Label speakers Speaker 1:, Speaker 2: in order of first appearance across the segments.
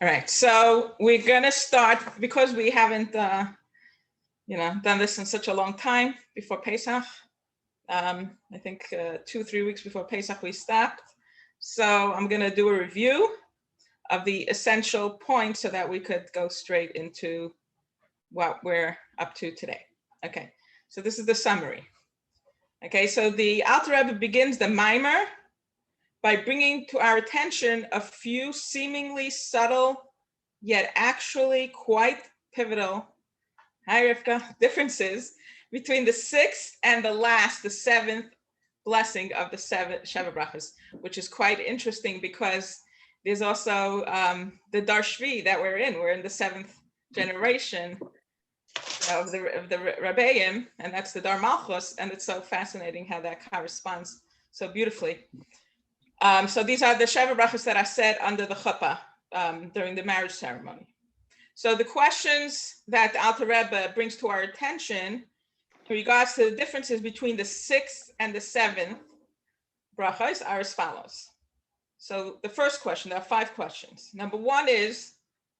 Speaker 1: All right, so we're gonna start because we haven't, done this in such a long time before Pesach. I think 2-3 weeks before Pesach we stopped. So I'm gonna do a review of the essential points so that we could go straight into what we're up to today. Okay, so this is the summary. Okay, so the Alter Rebbe begins the mimer by bringing to our attention a few seemingly subtle yet actually quite pivotal differences between the sixth and the seventh blessing of the Sheva Brachas, which is quite interesting because there's also the Dar Shvi that we're in. We're in the seventh generation of the Rebbeim, and that's the Dar Malchus, and it's so fascinating how that corresponds so beautifully. So these are the Sheva Brachas that are said under the chuppah during the marriage ceremony. So the questions that the Alter Rebbe brings to our attention in regards to the differences between the sixth and the seventh brachas are as follows. So the first question, there are 5 questions. Number 1 is,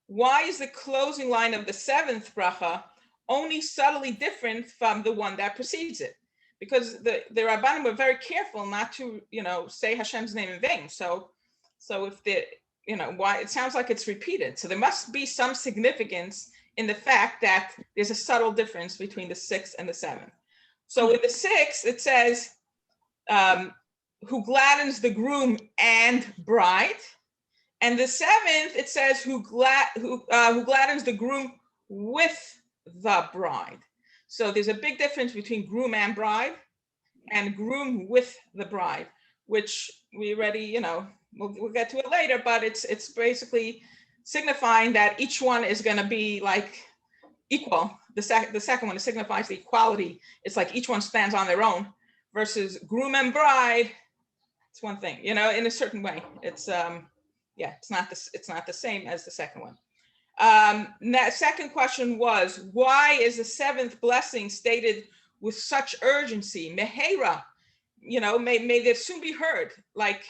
Speaker 1: why is the closing line of the seventh bracha only subtly different from the one that precedes it? Because the Rabbanim were very careful not to, say Hashem's name in vain. So if why it sounds like it's repeated. So there must be some significance in the fact that there's a subtle difference between the sixth and the seventh. So in the sixth, it says, who gladdens the groom and bride. And the seventh, it says, who gladdens the groom with the bride. So there's a big difference between groom and bride and groom with the bride, which we already, we'll get to it later, but it's basically signifying that each one is going to be like equal. The second one signifies the equality. It's like each one stands on their own, versus groom and bride. It's one thing, in a certain way. It's it's not the same as the second one. That second question was, why is the seventh blessing stated with such urgency? Mehera, may this soon be heard. Like,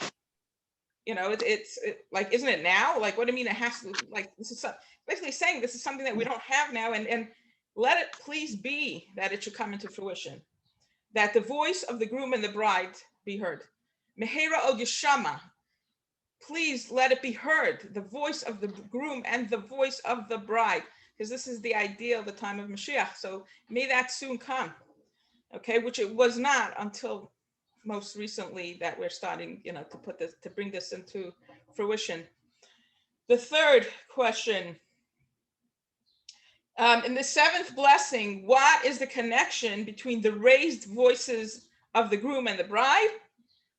Speaker 1: it's like, isn't it now? Like, what do you mean it has to, like, this is basically saying this is something that we don't have now, and let it please be that it should come into fruition, that the voice of the groom and the bride be heard. Mehera od yeshama, please let it be heard, the voice of the groom and the voice of the bride, because this is the idea of the time of Mashiach. So may that soon come, okay? Which it was not until most recently that we're starting, to bring this into fruition. The third question, in the seventh blessing, what is the connection between the raised voices of the groom and the bride,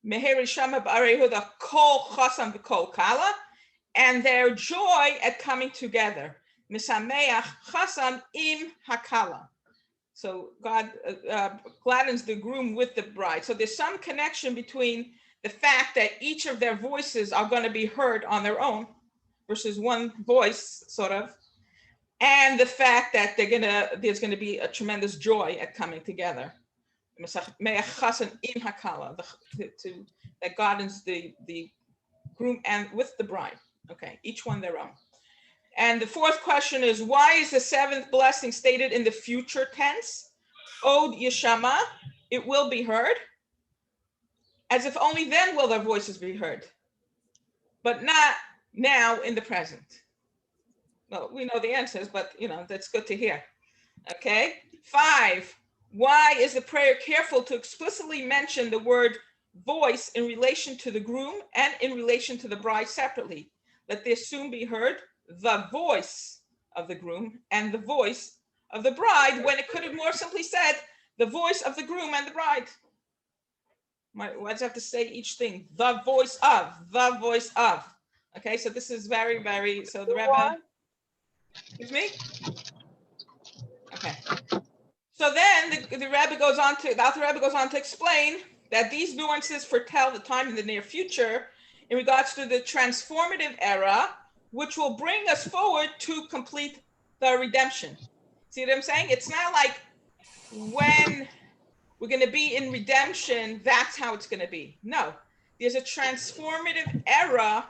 Speaker 1: and their joy at coming together? So God gladdens the groom with the bride. So there's some connection between the fact that each of their voices are going to be heard on their own versus one voice, sort of, and the fact that there's going to be a tremendous joy at coming together. That gladdens the groom and with the bride. Okay, each one their own. And the fourth question is, why is the seventh blessing stated in the future tense? Od yeshama, it will be heard, as if only then will their voices be heard, but not now in the present. Well, we know the answers, but that's good to hear. Okay. 5, why is the prayer careful to explicitly mention the word voice in relation to the groom and in relation to the bride separately? Let there soon be heard the voice of the groom and the voice of the bride, when it could have more simply said the voice of the groom and the bride. Why does it have to say each thing? The voice of. Okay, so this is very, very, so the Rebbe, excuse me? Okay. So then the Rebbe goes on to, the Alter Rebbe goes on to explain that these nuances foretell the time in the near future in regards to the transformative era, which will bring us forward to complete the redemption. See what I'm saying? It's not like when we're going to be in redemption, that's how it's going to be. No, there's a transformative era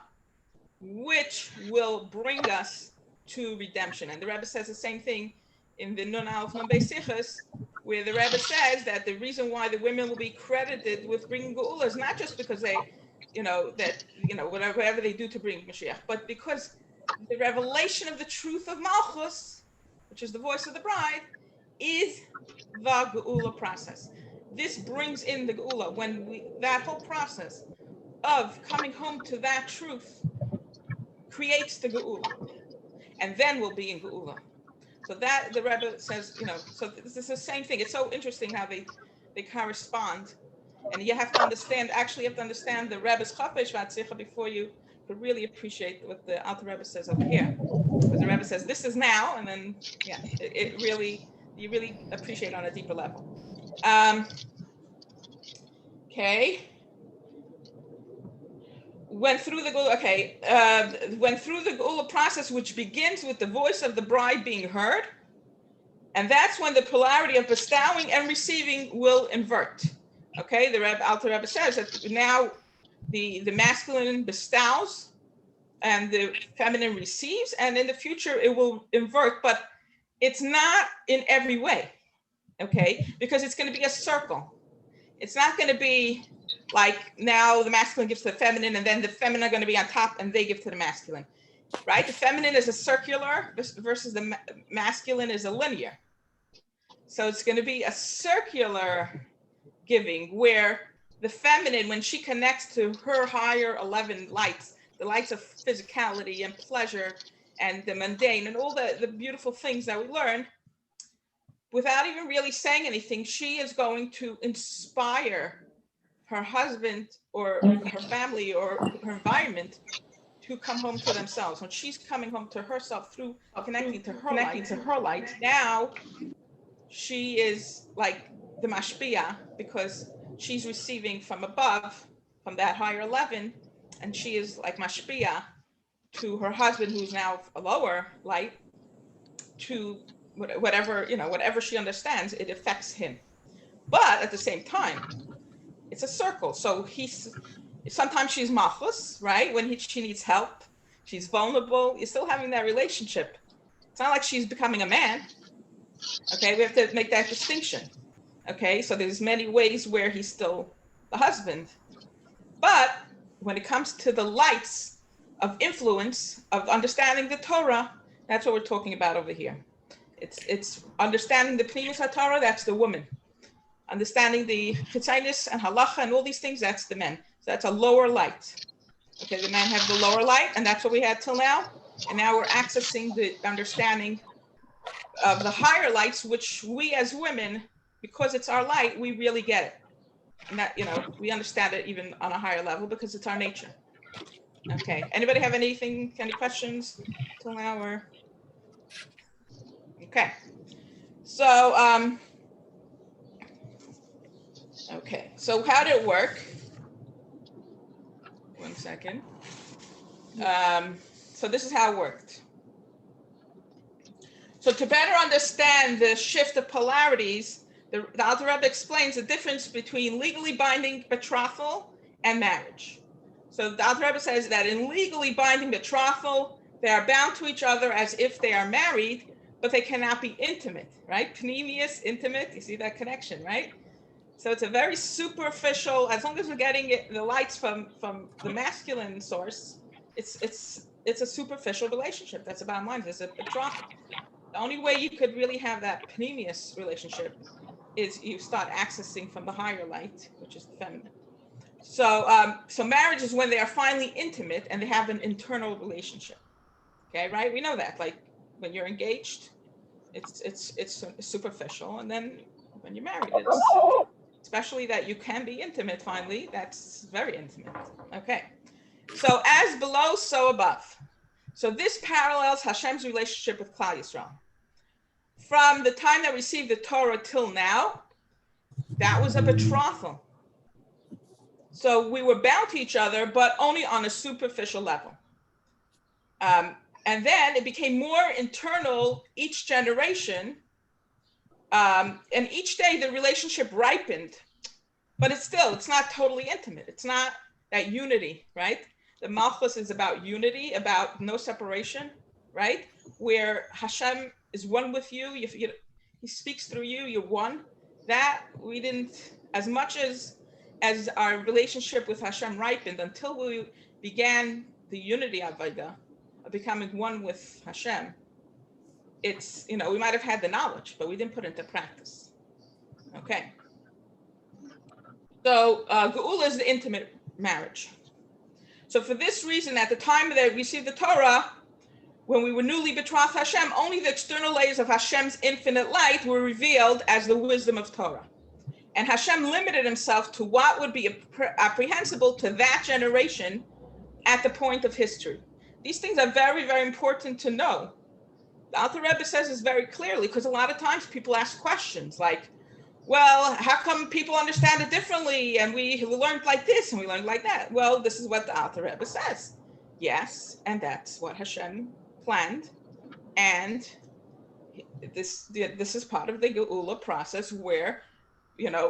Speaker 1: which will bring us to redemption. And the Rebbe says the same thing in the Nun Aleph Nun Beis Sichos, where the Rebbe says that the reason why the women will be credited with bringing Geula is not just because they, whatever they do to bring Mashiach, but because the revelation of the truth of Malchus, which is the voice of the bride, is the Geula process. This brings in the Geula. That whole process of coming home to that truth creates the Geula, and then we'll be in Geula. So that the Rebbe says, so this is the same thing. It's so interesting how they correspond. And you have to understand the Rebbe's Chafesh V'Atzicha before you could really appreciate what the Alter Rebbe says over here. Because the Rebbe says, this is now, and then, you really appreciate on a deeper level. Okay. Went through the Geula process, which begins with the voice of the bride being heard. And that's when the polarity of bestowing and receiving will invert. Okay, the Alter Rebbe says that now the masculine bestows and the feminine receives, and in the future it will invert, but it's not in every way, okay? Because it's going to be a circle. It's not going to be like now the masculine gives to the feminine, and then the feminine are going to be on top and they give to the masculine, right? The feminine is a circular versus the masculine is a linear. So it's going to be a circular giving where the feminine, when she connects to her higher 11 lights, the lights of physicality and pleasure and the mundane and all the beautiful things that we learn, without even really saying anything, she is going to inspire her husband or her family or her environment to come home to themselves. When she's coming home to herself through connecting to her light, now she is like the mashpia, because she's receiving from above, from that higher 11, and she is like mashpia to her husband, who's now a lower light, to whatever she understands, it affects him. But at the same time, it's a circle. So sometimes she's malchus, right? When she needs help, she's vulnerable. You're still having that relationship. It's not like she's becoming a man. Okay, we have to make that distinction. Okay, so there's many ways where he's still the husband. But when it comes to the lights of influence, of understanding the Torah, that's what we're talking about over here. It's understanding the Pnimis HaTorah, that's the woman. Understanding the Chitzainis and Halacha and all these things, that's the men. So that's a lower light. Okay, the men have the lower light, and that's what we had till now. And now we're accessing the understanding of the higher lights, which we as women, because it's our light, we really get it. And that, we understand it even on a higher level because it's our nature. Okay, anybody have any questions till now? Or okay, so okay, so how did it work? One second. So this is how it worked. So to better understand the shift of polarities, the Alter Rebbe explains the difference between legally binding betrothal and marriage. So the Alter Rebbe says that in legally binding betrothal, they are bound to each other as if they are married, but they cannot be intimate, right? Pneumius, intimate, you see that connection, right? So it's a very superficial, as long as we're getting the lights from the masculine source, it's a superficial relationship. That's the bottom line. There's a betrothal. The only way you could really have that pneumius relationship is you start accessing from the higher light, which is the feminine. So marriage is when they are finally intimate and they have an internal relationship. Okay, right? We know that. Like when you're engaged, it's superficial, and then when you're married, it's especially that you can be intimate finally. That's very intimate. Okay, so as below, so above. So this parallels Hashem's relationship with Klal Yisrael. From the time that we received the Torah till now, that was a betrothal. So we were bound to each other, but only on a superficial level. And then it became more internal each generation. And each day the relationship ripened, but it's not totally intimate. It's not that unity, right? The Malchus is about unity, about no separation, right? Where Hashem is one with you. He speaks through you. You're one. That we didn't, as much as our relationship with Hashem ripened, until we began the unity Avodah, of becoming one with Hashem. It's, we might have had the knowledge, but we didn't put it into practice. Okay. So Geula is the intimate marriage. So for this reason, at the time that we received the Torah, when we were newly betrothed Hashem, only the external layers of Hashem's infinite light were revealed as the wisdom of Torah. And Hashem limited himself to what would be apprehensible to that generation at the point of history. These things are very, very important to know. The Alter Rebbe says this very clearly, because a lot of times people ask questions like, well, how come people understand it differently? And we learned like this and we learned like that. Well, this is what the Alter Rebbe says. Yes, and that's what Hashem planned. And this is part of the Geula process where,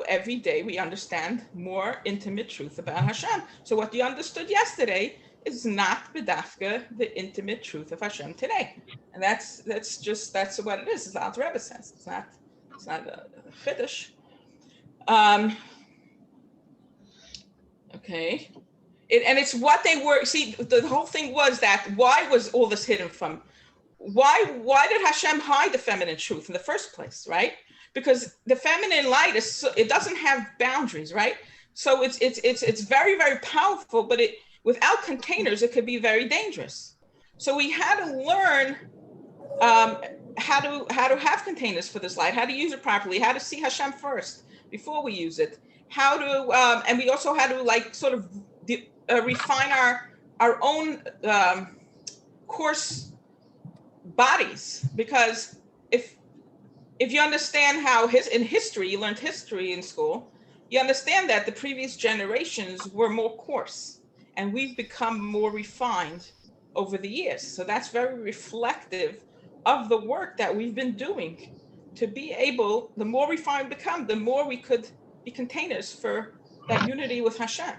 Speaker 1: every day we understand more intimate truth about Hashem. So what you understood yesterday is not b'dafka the intimate truth of Hashem today. And that's what it is, as the Alter Rebbe says. It's not a chiddush. Okay. And it's what they were, see, the whole thing was that, why was all this hidden from? Why did Hashem hide the feminine truth in the first place, right? Because the feminine light it doesn't have boundaries, right? So it's very, very powerful, but without containers, it could be very dangerous. So we had to learn how to have containers for this light, how to use it properly, how to see Hashem first before we use it, how to, and we also had to sort of refine our own course bodies, because if you understand how in history, you learned history in school, you understand that the previous generations were more coarse and we've become more refined over the years. So that's very reflective of the work that we've been doing to be able, the more refined we become, the more we could be containers for that unity with Hashem.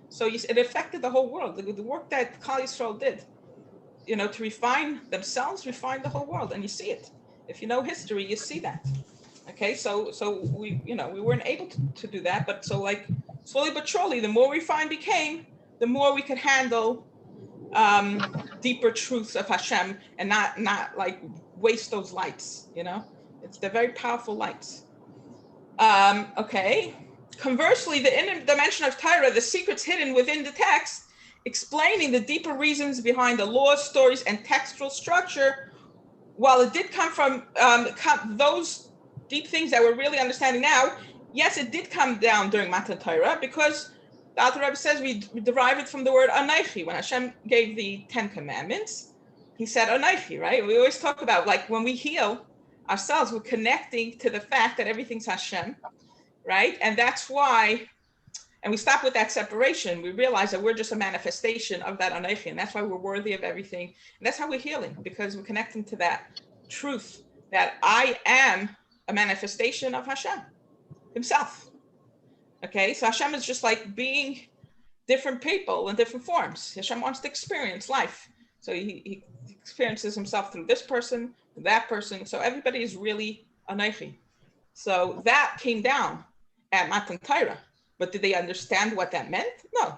Speaker 1: So it affected the whole world. The work that Kallah Yisrael did, to refine themselves, refine the whole world, and you see it. If you know history, you see that. Okay, so we weren't able to do that, but so slowly but surely, the more refined became, the more we could handle deeper truths of Hashem and not waste those lights. They're very powerful lights. Okay. Conversely, the inner dimension of Torah, the secrets hidden within the text, explaining the deeper reasons behind the laws, stories, and textual structure, while it did come from those deep things that we're really understanding now, yes, it did come down during Matan Torah, because the Alter Rebbe says we derive it from the word Anochi. When Hashem gave the 10 Commandments, he said Anochi, right? We always talk about when we heal ourselves, we're connecting to the fact that everything's Hashem, right? And that's why, and we stop with that separation. We realize that we're just a manifestation of that Anochi, and that's why we're worthy of everything. And that's how we're healing, because we're connecting to that truth that I am a manifestation of Hashem himself. Okay, so Hashem is just being different people in different forms. Hashem wants to experience life. So he experiences himself through this person, that person. So everybody is really Anochi. So that came down at Matan Torah. But did they understand what that meant? No.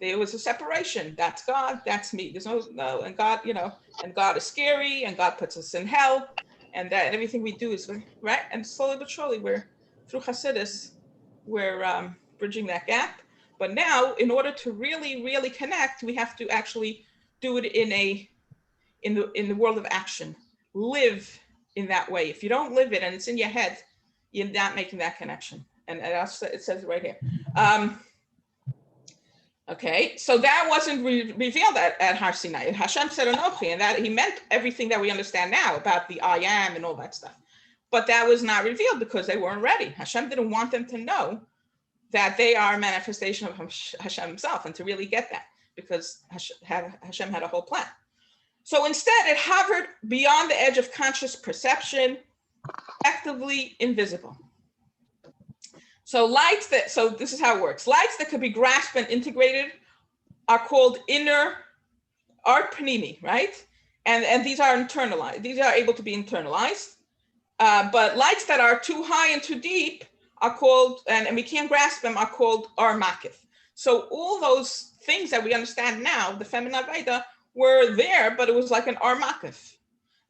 Speaker 1: There was a separation. That's God, that's me. There's no, and God, and God is scary, and God puts us in hell, and that everything we do is right. And slowly but surely, through Hasidus, we're bridging that gap. But now, in order to really, really connect, we have to actually do it in the world of action. Live in that way. If you don't live it and it's in your head, you're not making that connection. And it says it right here. Okay, so that wasn't revealed at Har Sinai. Hashem said Anochi, and that he meant everything that we understand now about the I am and all that stuff. But that was not revealed because they weren't ready. Hashem didn't want them to know that they are a manifestation of Hashem himself, and to really get that, because Hashem had a whole plan. So instead, it hovered beyond the edge of conscious perception, effectively invisible. So this is how it works. Lights that could be grasped and integrated are called inner art panini, right? And these are internalized. These are able to be internalized. But lights that are too high and too deep are called, and we can't grasp them, are called ar makif. So all those things that we understand now, the feminine Veda, were there, but it was like an ar makif.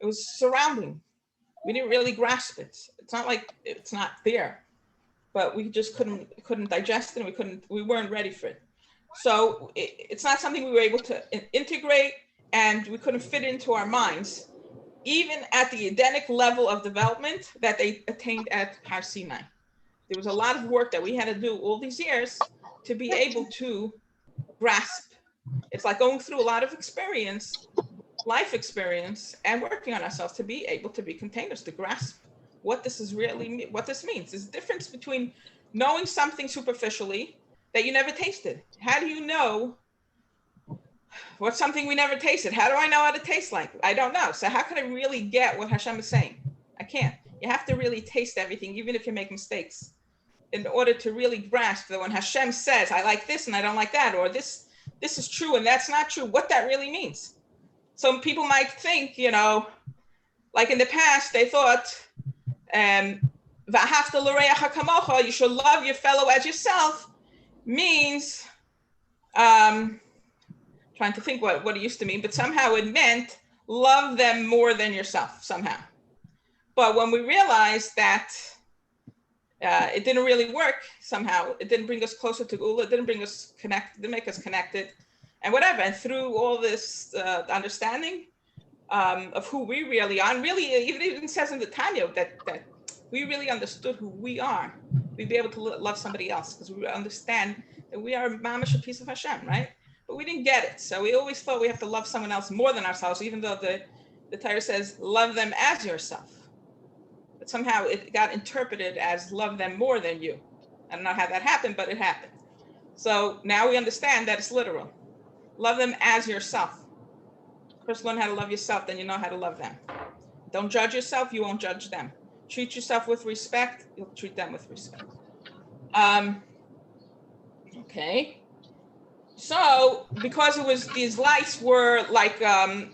Speaker 1: It was surrounding. We didn't really grasp it. It's not like it's not there, but we just couldn't digest it, and we weren't ready for it. So it's not something we were able to integrate, and we couldn't fit into our minds, even at the Edenic level of development that they attained at Har Sinai. There was a lot of work that we had to do all these years to be able to grasp. It's like going through a lot of experience, life experience, and working on ourselves to be able to be containers, to grasp what this is really, what this means. There's a difference between knowing something superficially that you never tasted. How do you know what's something we never tasted? How do I know how to taste like? I don't know. So how can I really get what Hashem is saying? I can't. You have to really taste everything, even if you make mistakes, in order to really grasp that when Hashem says, I like this and I don't like that, or this is true and that's not true, what that really means. Some people might think, like in the past, they thought, you should love your fellow as yourself, means, trying to think what it used to mean, but somehow it meant love them more than yourself, somehow. But when we realized that it didn't really work somehow, it didn't bring us closer to Gula, it didn't bring us connected, didn't make us connected, and whatever. And through all this understanding of who we really are, and really, it even says in the Tanya that we really understood who we are, we'd be able to love somebody else, because we understand that we are mamash, a piece of Hashem, right? But we didn't get it. So we always thought we have to love someone else more than ourselves, even though the Torah says, love them as yourself. But somehow it got interpreted as love them more than you. I don't know how that happened, but it happened. So now we understand that it's literal. Love them as yourself. First learn how to love yourself, then you know how to love them. Don't judge yourself, you won't judge them. Treat yourself with respect, you'll treat them with respect. Okay. So because it was, these lights were like our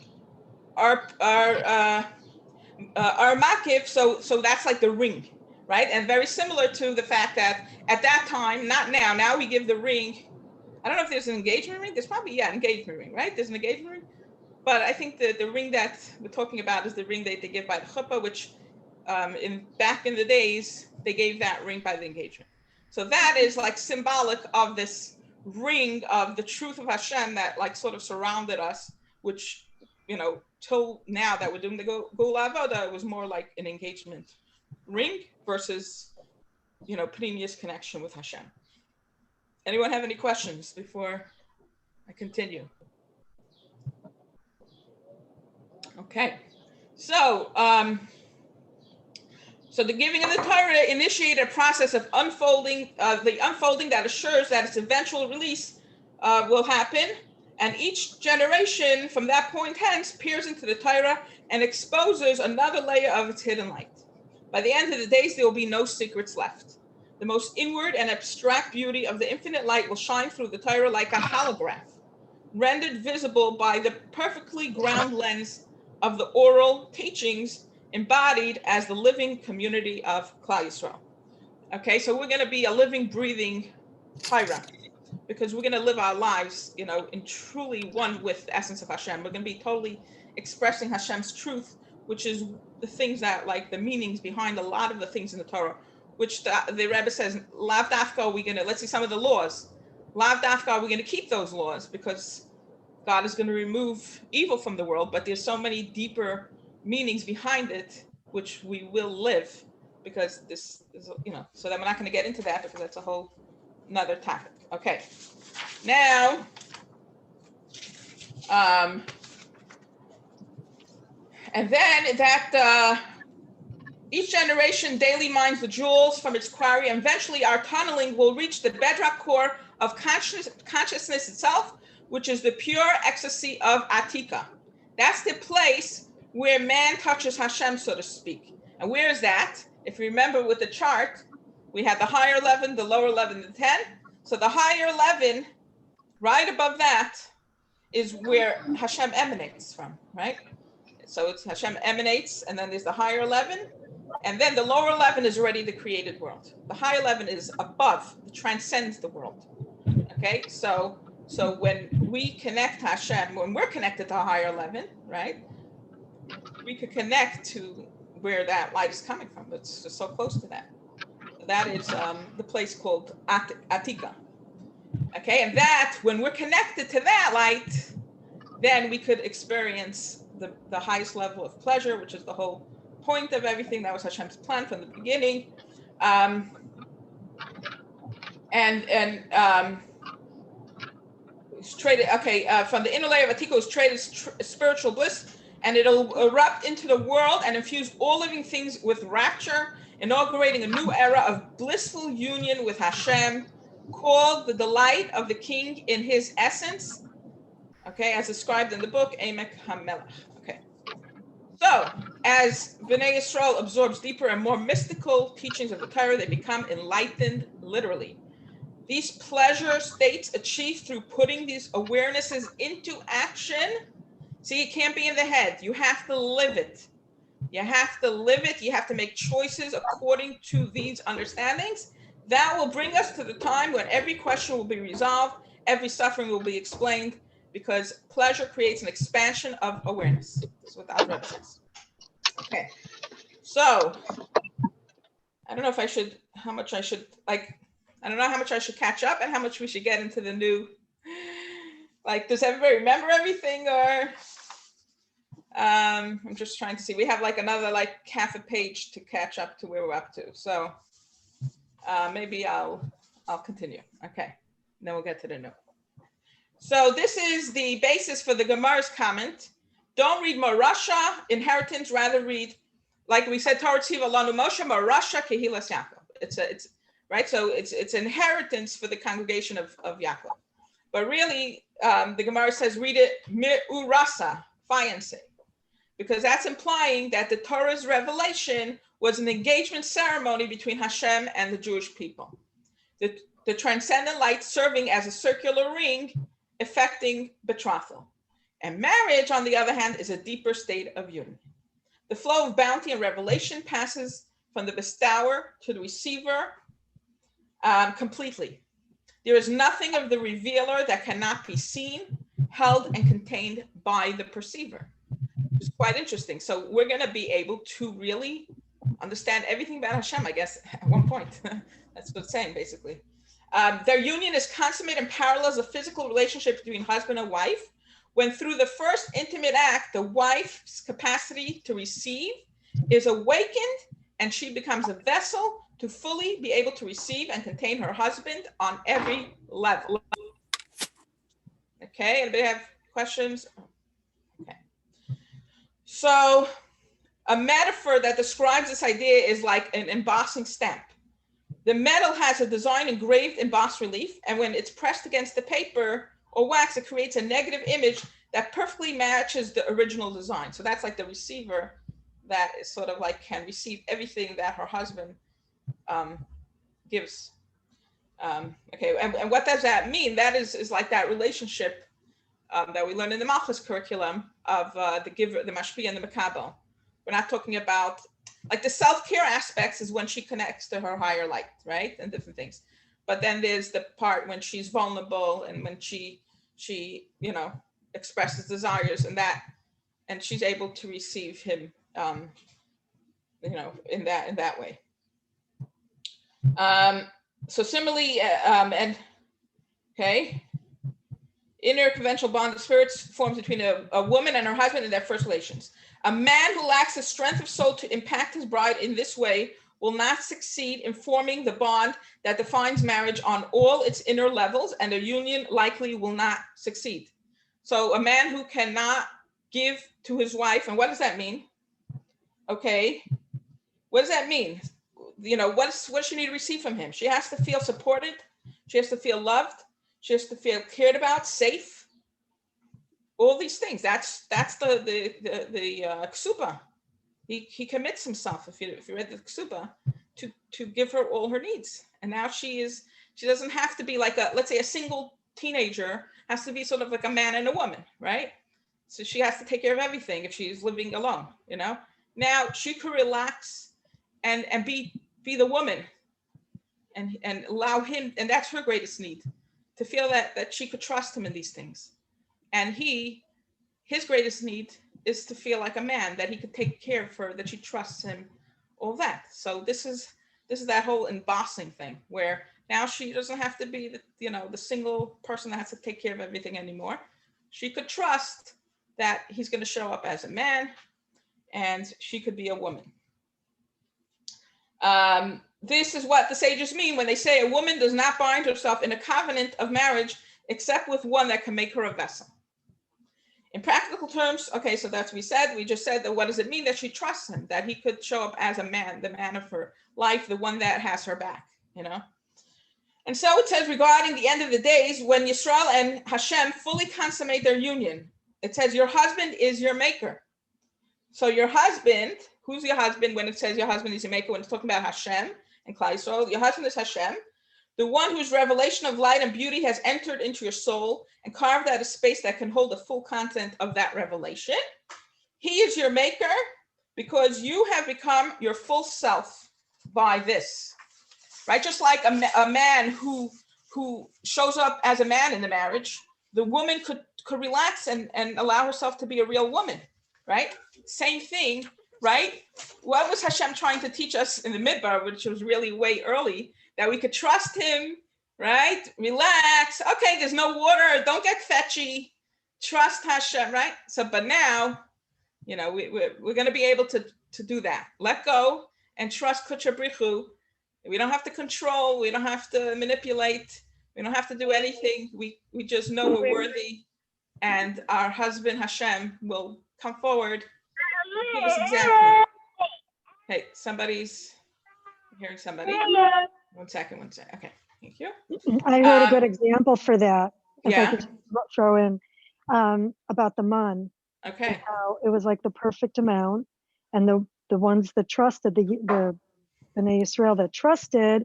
Speaker 1: makif, so that's like the ring, right? And very similar to the fact that at that time, not now, now we give the ring. I don't know if there's an engagement ring. There's probably, engagement ring, right? There's an engagement ring. But I think the ring that we're talking about is the ring they give by the chuppah, which back in the days, they gave that ring by the engagement. So that is like symbolic of this ring of the truth of Hashem that like sort of surrounded us, which, till now that we're doing the Gula Avoda, it was more like an engagement ring versus, previous connection with Hashem. Anyone have any questions before I continue? Okay, so the giving of the Torah initiated a process of unfolding that assures that its eventual release will happen, and each generation from that point hence peers into the Torah and exposes another layer of its hidden light. By the end of the days, there will be no secrets left. The most inward and abstract beauty of the infinite light will shine through the Torah like a holograph, rendered visible by the perfectly ground lens of the oral teachings embodied as the living community of Klal Yisrael. Okay, so we're going to be a living, breathing Torah, because we're going to live our lives, in truly one with the essence of Hashem. We're going to be totally expressing Hashem's truth, which is the things that, like the meanings behind a lot of the things in the Torah, which the Rebbe says, Lav Dafka, let's see some of the laws. Lav Dafka, we're going to keep those laws because God is going to remove evil from the world, but there's so many deeper meanings behind it, which we will live, because this is, so that we're not going to get into that because that's a whole another topic. Okay. Now, and then that each generation daily mines the jewels from its quarry, and eventually our tunneling will reach the bedrock core of consciousness itself, which is the pure ecstasy of Atika. That's the place where man touches Hashem, so to speak. And where is that? If you remember with the chart, we had the higher 11, the lower 11, the 10. So the higher 11 right above that is where Hashem emanates from, right? So it's Hashem emanates, and then there's the higher 11, and then the lower 11 is already the created world. The higher 11 is above, it transcends the world. Okay, so when we connect to Hashem, when we're connected to a higher 11, right, we could connect to where that light is coming from. It's just so close to that. That is the place called Atika. Okay, and that, when we're connected to that light, then we could experience the highest level of pleasure, which is the whole point of everything. That was Hashem's plan from the beginning. It's traded, from the inner layer of Atika is traded spiritual bliss, and it'll erupt into the world and infuse all living things with rapture, inaugurating a new era of blissful union with Hashem, called the delight of the king in his essence, okay, as described in the book Emek HaMelech. Okay, so as Bnei Yisrael absorbs deeper and more mystical teachings of the Torah, they become enlightened literally. These pleasure states achieved through putting these awarenesses into action. See, it can't be in the head. You have to live it. You have to live it. You have to make choices according to these understandings. That will bring us to the time when every question will be resolved, every suffering will be explained, because pleasure creates an expansion of awareness. That's what the Alter Rebbe says. Okay, so I don't know if I should, how much I should, I don't know how much I should catch up and how much we should get into the new, does everybody remember everything, or I'm just trying to see. We have another half a page to catch up to where we're up to. So maybe I'll continue. Okay, then we'll get to the new. So this is the basis for the Gemara's comment. Don't read Marasha, inheritance, rather read, like we said, Torah Tziva Lanu Moshe, Marasha Kehilas Yaakov. It's right. So it's inheritance for the congregation of Yaakov. But really, the Gemara says read it Mi'urasa, fiancé, because that's implying that the Torah's revelation was an engagement ceremony between Hashem and the Jewish people. The transcendent light serving as a circular ring, affecting betrothal. And marriage, on the other hand, is a deeper state of union. The flow of bounty and revelation passes from the bestower to the receiver completely. There is nothing of the revealer that cannot be seen, held, and contained by the perceiver. It's quite interesting. So we're going to be able to really understand everything about Hashem, I guess, at one point. That's what it's saying, basically. Their union is consummated and parallels a physical relationship between husband and wife, when through the first intimate act, the wife's capacity to receive is awakened, and she becomes a vessel to fully be able to receive and contain her husband on every level. Okay, anybody have questions? Okay. So a metaphor that describes this idea is like an embossing stamp. The metal has a design engraved in bas relief, and when it's pressed against the paper or wax, it creates a negative image that perfectly matches the original design. So that's like the receiver that is sort of can receive everything that her husband gives. Okay, and what does that mean? That is like that relationship that we learn in the Malchus curriculum of the giver, the mashpia, and the makabel. We're not talking about the self-care aspects is when she connects to her higher light, right? And different things. But then there's the part when she's vulnerable and when she expresses desires and she's able to receive him, in that way. So similarly, inner conventional bond of spirits forms between a woman and her husband in their first relations. A man who lacks the strength of soul to impact his bride in this way will not succeed in forming the bond that defines marriage on all its inner levels, and the union likely will not succeed. So a man who cannot give to his wife, and what does that mean? Okay, what does that mean? What does she need to receive from him? She has to feel supported. She has to feel loved. She has to feel cared about, safe. All these things. That's the ksuba. He commits himself. If you read the ksuba, to give her all her needs. And now she doesn't have to be let's say a single teenager has to be sort of like a man and a woman, right? So she has to take care of everything if she's living alone, you know? Now she could relax and be the woman and allow him, and that's her greatest need, to feel that she could trust him in these things. And his greatest need is to feel like a man, that he could take care of her, that she trusts him, all that. So this is that whole embossing thing where now she doesn't have to be the single person that has to take care of everything anymore. She could trust that he's going to show up as a man, and she could be a woman. This is what the sages mean when they say a woman does not bind herself in a covenant of marriage except with one that can make her a vessel. In practical terms, okay, so that's what we just said that what does it mean that she trusts him, that he could show up as a man, the man of her life, the one that has her back, And so it says regarding the end of the days, when Yisrael and Hashem fully consummate their union, it says your husband is your maker. So your husband, who's your husband when it says your husband is your maker, when it's talking about Hashem and Kallah Yisrael, your husband is Hashem, the one whose revelation of light and beauty has entered into your soul and carved out a space that can hold the full content of that revelation. He is your maker because you have become your full self by this, right? Just like a man who shows up as a man in the marriage, the woman could relax and allow herself to be a real woman, right? Same thing, right? What was Hashem trying to teach us in the Midbar, which was really way early, that we could trust him, right? Relax. Okay, there's no water. Don't get fetchy. Trust Hashem, right? So, but now, we're going to be able to do that. Let go and trust Kucha Brichu. We don't have to control. We don't have to manipulate. We don't have to do anything. We just know we're worthy, and our husband Hashem will come forward and give us example. Hey, somebody's hearing somebody. One second. Okay, thank you.
Speaker 2: I heard a good example for that. If
Speaker 1: yeah.
Speaker 2: I could throw in about the man.
Speaker 1: Okay.
Speaker 2: How it was like the perfect amount, and the ones that trusted, the Bnei Yisrael that trusted,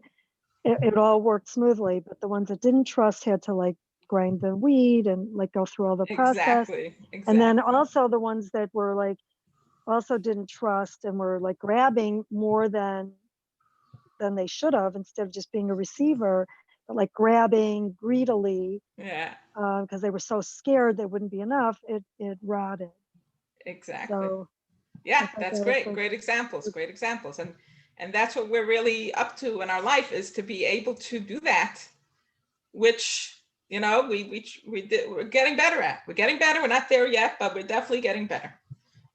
Speaker 2: it all worked smoothly. But the ones that didn't trust had to like grind the wheat and like go through all the process.
Speaker 1: Exactly.
Speaker 2: And then also the ones that were like also didn't trust and were like grabbing more than they should have, instead of just being a receiver, but like grabbing greedily.
Speaker 1: Yeah.
Speaker 2: Because they were so scared there wouldn't be enough, it rotted.
Speaker 1: Exactly.
Speaker 2: So,
Speaker 1: yeah, that's great. Great examples. And that's what we're really up to in our life, is to be able to do that, which we're getting better at. We're getting better. We're not there yet, but we're definitely getting better.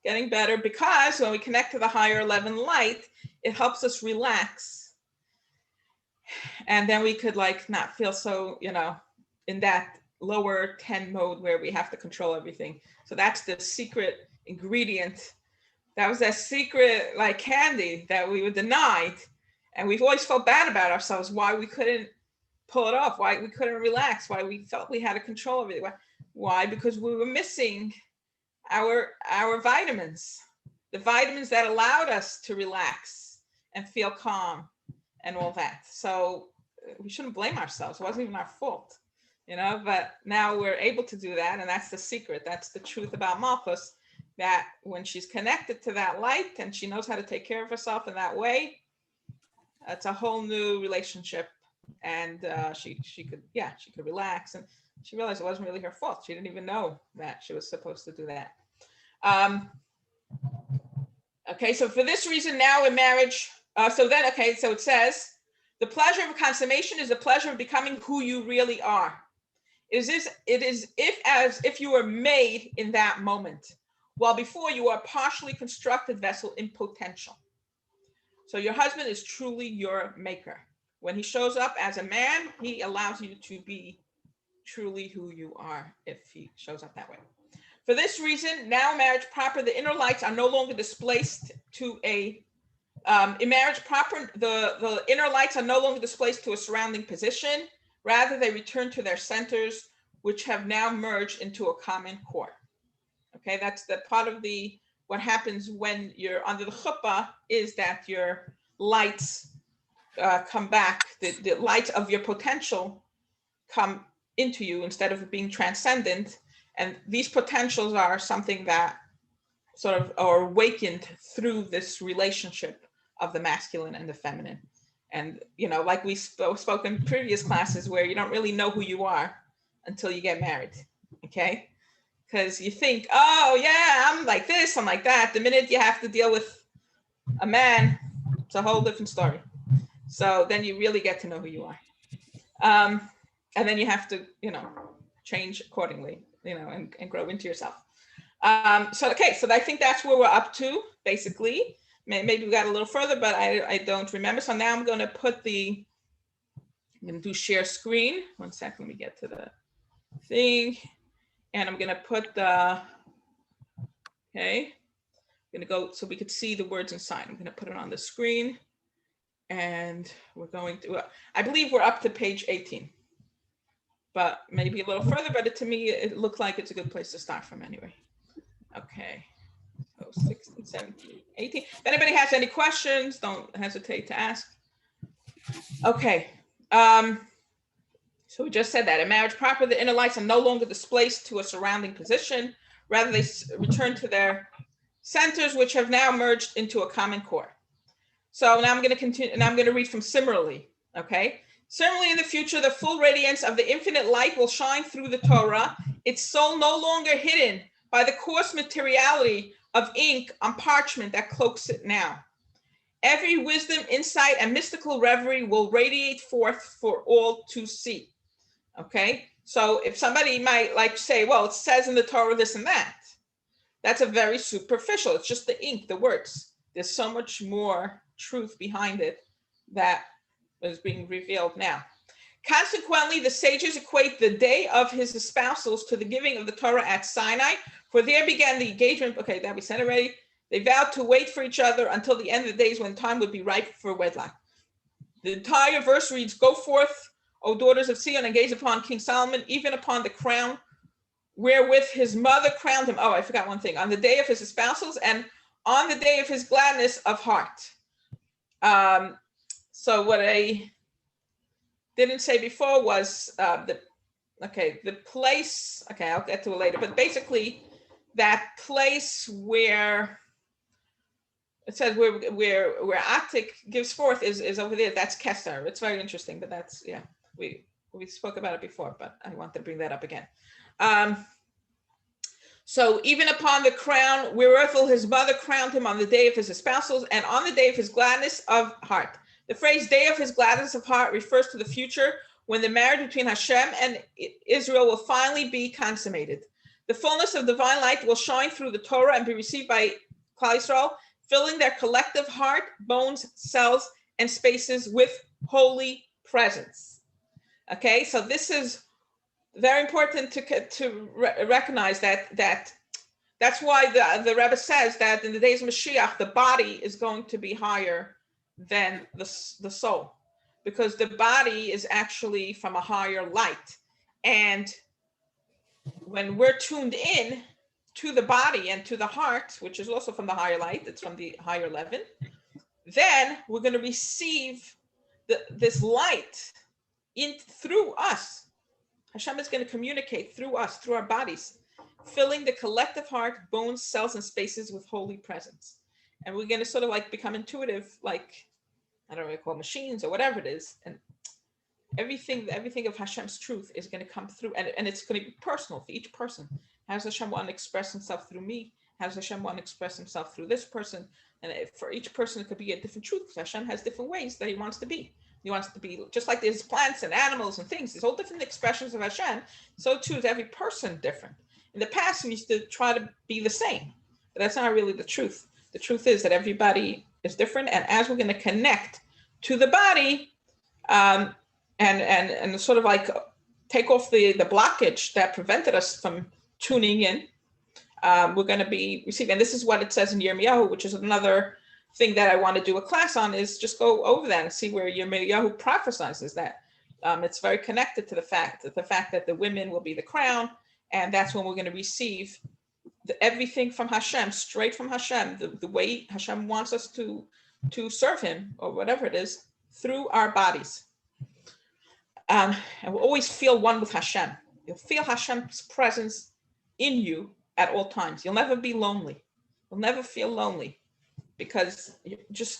Speaker 1: Getting better because when we connect to the higher 11 light, it helps us relax. And then we could like not feel so, in that lower 10 mode where we have to control everything. So that's the secret ingredient. That was that secret like candy that we were denied. And we've always felt bad about ourselves, why we couldn't pull it off, why we couldn't relax, why we felt we had to control everything. Why? Because we were missing our vitamins, the vitamins that allowed us to relax and feel calm and all that. So we shouldn't blame ourselves. It wasn't even our fault, but now we're able to do that. And that's the secret. That's the truth about Malchus, that when she's connected to that light and she knows how to take care of herself in that way, it's a whole new relationship. And she could relax. And she realized it wasn't really her fault. She didn't even know that she was supposed to do that. Okay, so for this reason, now in marriage, so it says, the pleasure of consummation is the pleasure of becoming who you really are. It is as if you were made in that moment, while before you are a partially constructed vessel in potential. So your husband is truly your maker. When he shows up as a man, he allows you to be truly who you are if he shows up that way. For this reason, now in marriage proper, the inner lights are no longer displaced to in marriage proper, the inner lights are no longer displaced to a surrounding position. Rather, they return to their centers, which have now merged into a common core. Okay, that's the part of what happens when you're under the chuppah, is that your lights come back, the lights of your potential come into you instead of being transcendent. And these potentials are something that sort of are awakened through this relationship of the masculine and the feminine. And, like we spoke in previous classes, where you don't really know who you are until you get married, okay? Because you think, oh yeah, I'm like this, I'm like that. The minute you have to deal with a man, it's a whole different story. So then you really get to know who you are. And then you have to, change accordingly, and grow into yourself. So I think that's where we're up to, basically. Maybe we got a little further, but I don't remember. So now I'm going to do share screen. 1 second, let me get to the thing. And I'm going to put I'm going to go so we could see the words inside. I'm going to put it on the screen. And we're going to, I believe we're up to page 18. But maybe a little further, but to me, it looked like it's a good place to start from anyway. Okay. So 16, 17, 18. If anybody has any questions, don't hesitate to ask. Okay. So we just said that in marriage proper, the inner lights are no longer displaced to a surrounding position. Rather, they return to their centers, which have now merged into a common core. So now I'm going to continue, and I'm going to read from similarly. Okay. Similarly, in the future, the full radiance of the infinite light will shine through the Torah, its soul no longer hidden by the coarse materiality of ink on parchment that cloaks it now. Every wisdom, insight, and mystical reverie will radiate forth for all to see. Okay, so if somebody might say, well, it says in the Torah this and that, that's a very superficial. It's just the ink, the words. There's so much more truth behind it that is being revealed now. Consequently, the sages equate the day of his espousals to the giving of the Torah at Sinai, for there began the engagement. Okay, that we said already. They vowed to wait for each other until the end of the days when time would be ripe for wedlock. The entire verse reads, "Go forth, O daughters of Zion, and gaze upon King Solomon, even upon the crown wherewith his mother crowned him." Oh, I forgot one thing. On the day of his espousals and on the day of his gladness of heart. So what I didn't say before was the place. Okay, I'll get to it later. But basically, that place where it says where Atik gives forth is over there. That's Kessar. It's very interesting, but that's we spoke about it before, but I want to bring that up again. So even upon the crown wherewith his mother crowned him on the day of his espousals and on the day of his gladness of heart. The phrase "day of his gladness of heart" refers to the future when the marriage between Hashem and Israel will finally be consummated. The fullness of divine light will shine through the Torah and be received by Klal Yisrael, filling their collective heart, bones, cells, and spaces with holy presence. Okay, so this is very important to recognize that's why the Rebbe says that in the days of Mashiach, the body is going to be higher than the soul, because the body is actually from a higher light. And when we're tuned in to the body and to the heart, which is also from the higher light, it's from the higher level, then we're going to receive this light through us. Hashem is going to communicate through us, through our bodies, filling the collective heart, bones, cells, and spaces with holy presence. And we're going to sort of become intuitive, I don't know, call machines or whatever it is. And everything of Hashem's truth is going to come through, and it's going to be personal for each person. How does Hashem want to express himself through me? How does Hashem want to express himself through this person? And for each person, it could be a different truth, because Hashem has different ways that he wants to be. He wants to be, just like there's plants and animals and things, there's all different expressions of Hashem. So too is every person different. In the past, we used to try to be the same, but that's not really the truth. The truth is that everybody is different, and as we're going to connect to the body, and sort of take off the blockage that prevented us from tuning in, we're going to be receiving. And this is what it says in Yirmiyahu, which is another thing that I want to do a class on, is just go over that and see where Yirmiyahu prophesizes that. It's very connected to the fact that the women will be the crown, and that's when we're going to receive everything from Hashem, straight from Hashem, the way Hashem wants us to serve him, or whatever it is, through our bodies. and will always feel one with Hashem. You'll feel Hashem's presence in you at all times. You'll never be lonely. You'll never feel lonely because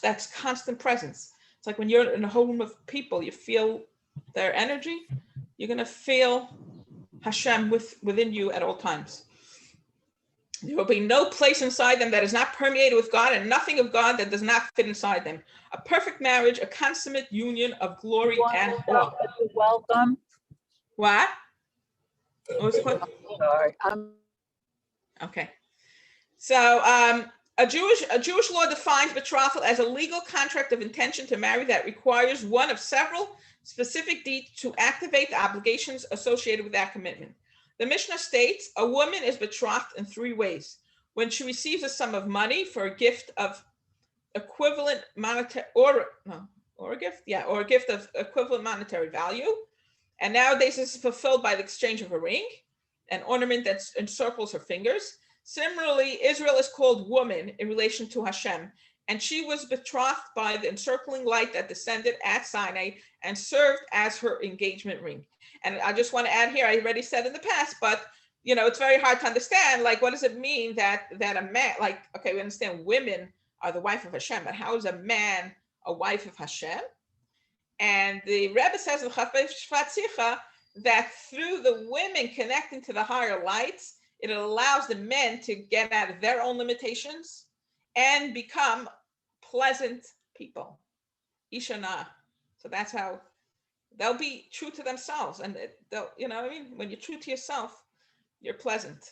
Speaker 1: that's constant presence. It's like when you're in a home of people, you feel their energy. You're going to feel Hashem within you at all times. There will be no place inside them that is not permeated with God, and nothing of God that does not fit inside them. A perfect marriage, a consummate union of glory and awe.
Speaker 3: Welcome.
Speaker 1: What? What was the question?
Speaker 3: Sorry.
Speaker 1: Okay. So a Jewish law defines betrothal as a legal contract of intention to marry that requires one of several specific deeds to activate the obligations associated with that commitment. The Mishnah states a woman is betrothed in 3 ways: when she receives a sum of money for a gift of equivalent monetary or a gift of equivalent monetary value, and nowadays this is fulfilled by the exchange of a ring, an ornament that encircles her fingers. Similarly, Israel is called woman in relation to Hashem, and she was betrothed by the encircling light that descended at Sinai and served as her engagement ring. And I just want to add here, I already said in the past, but it's very hard to understand, like, what does it mean that a man, like, okay, we understand women are the wife of Hashem, but how is a man a wife of Hashem? And the Rebbe says in Chaf that through the women connecting to the higher lights, it allows the men to get out of their own limitations and become pleasant people. Ishana. So that's how they'll be true to themselves. And they'll, when you're true to yourself, you're pleasant.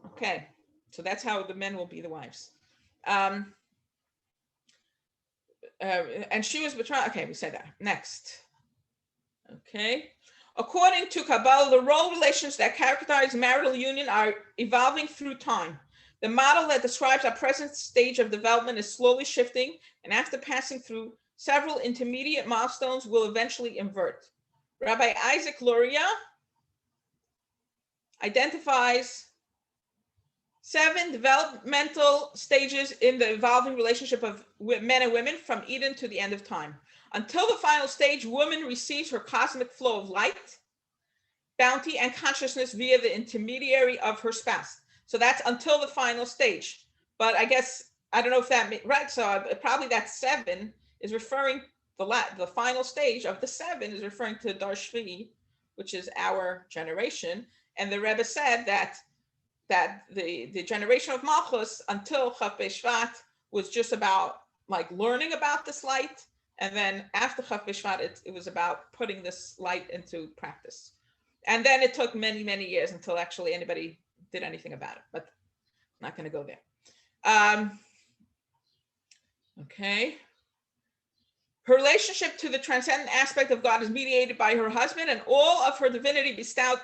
Speaker 1: Okay. So that's how the men will be the wives. And she was betrothed. Okay, we said that. Next. Okay. According to Kabbalah, the role relations that characterize marital union are evolving through time. The model that describes our present stage of development is slowly shifting, and after passing through several intermediate milestones, will eventually invert. Rabbi Isaac Luria identifies 7 developmental stages in the evolving relationship of men and women from Eden to the end of time. Until the final stage, woman receives her cosmic flow of light, bounty, and consciousness via the intermediary of her spouse. So that's until the final stage. But I guess, I don't know if that, right? So probably that 7 is referring, the final stage of the 7 is referring to Dar Shvi, which is our generation. And the Rebbe said that the generation of Malchus until Chaf B'Shvat was just about like learning about this light. And then after Chaf B'Shvat, it was about putting this light into practice. And then it took many, many years until actually anybody did anything about it, but I'm not going to go there. Okay. Her relationship to the transcendent aspect of God is mediated by her husband, and all of her divinely bestowed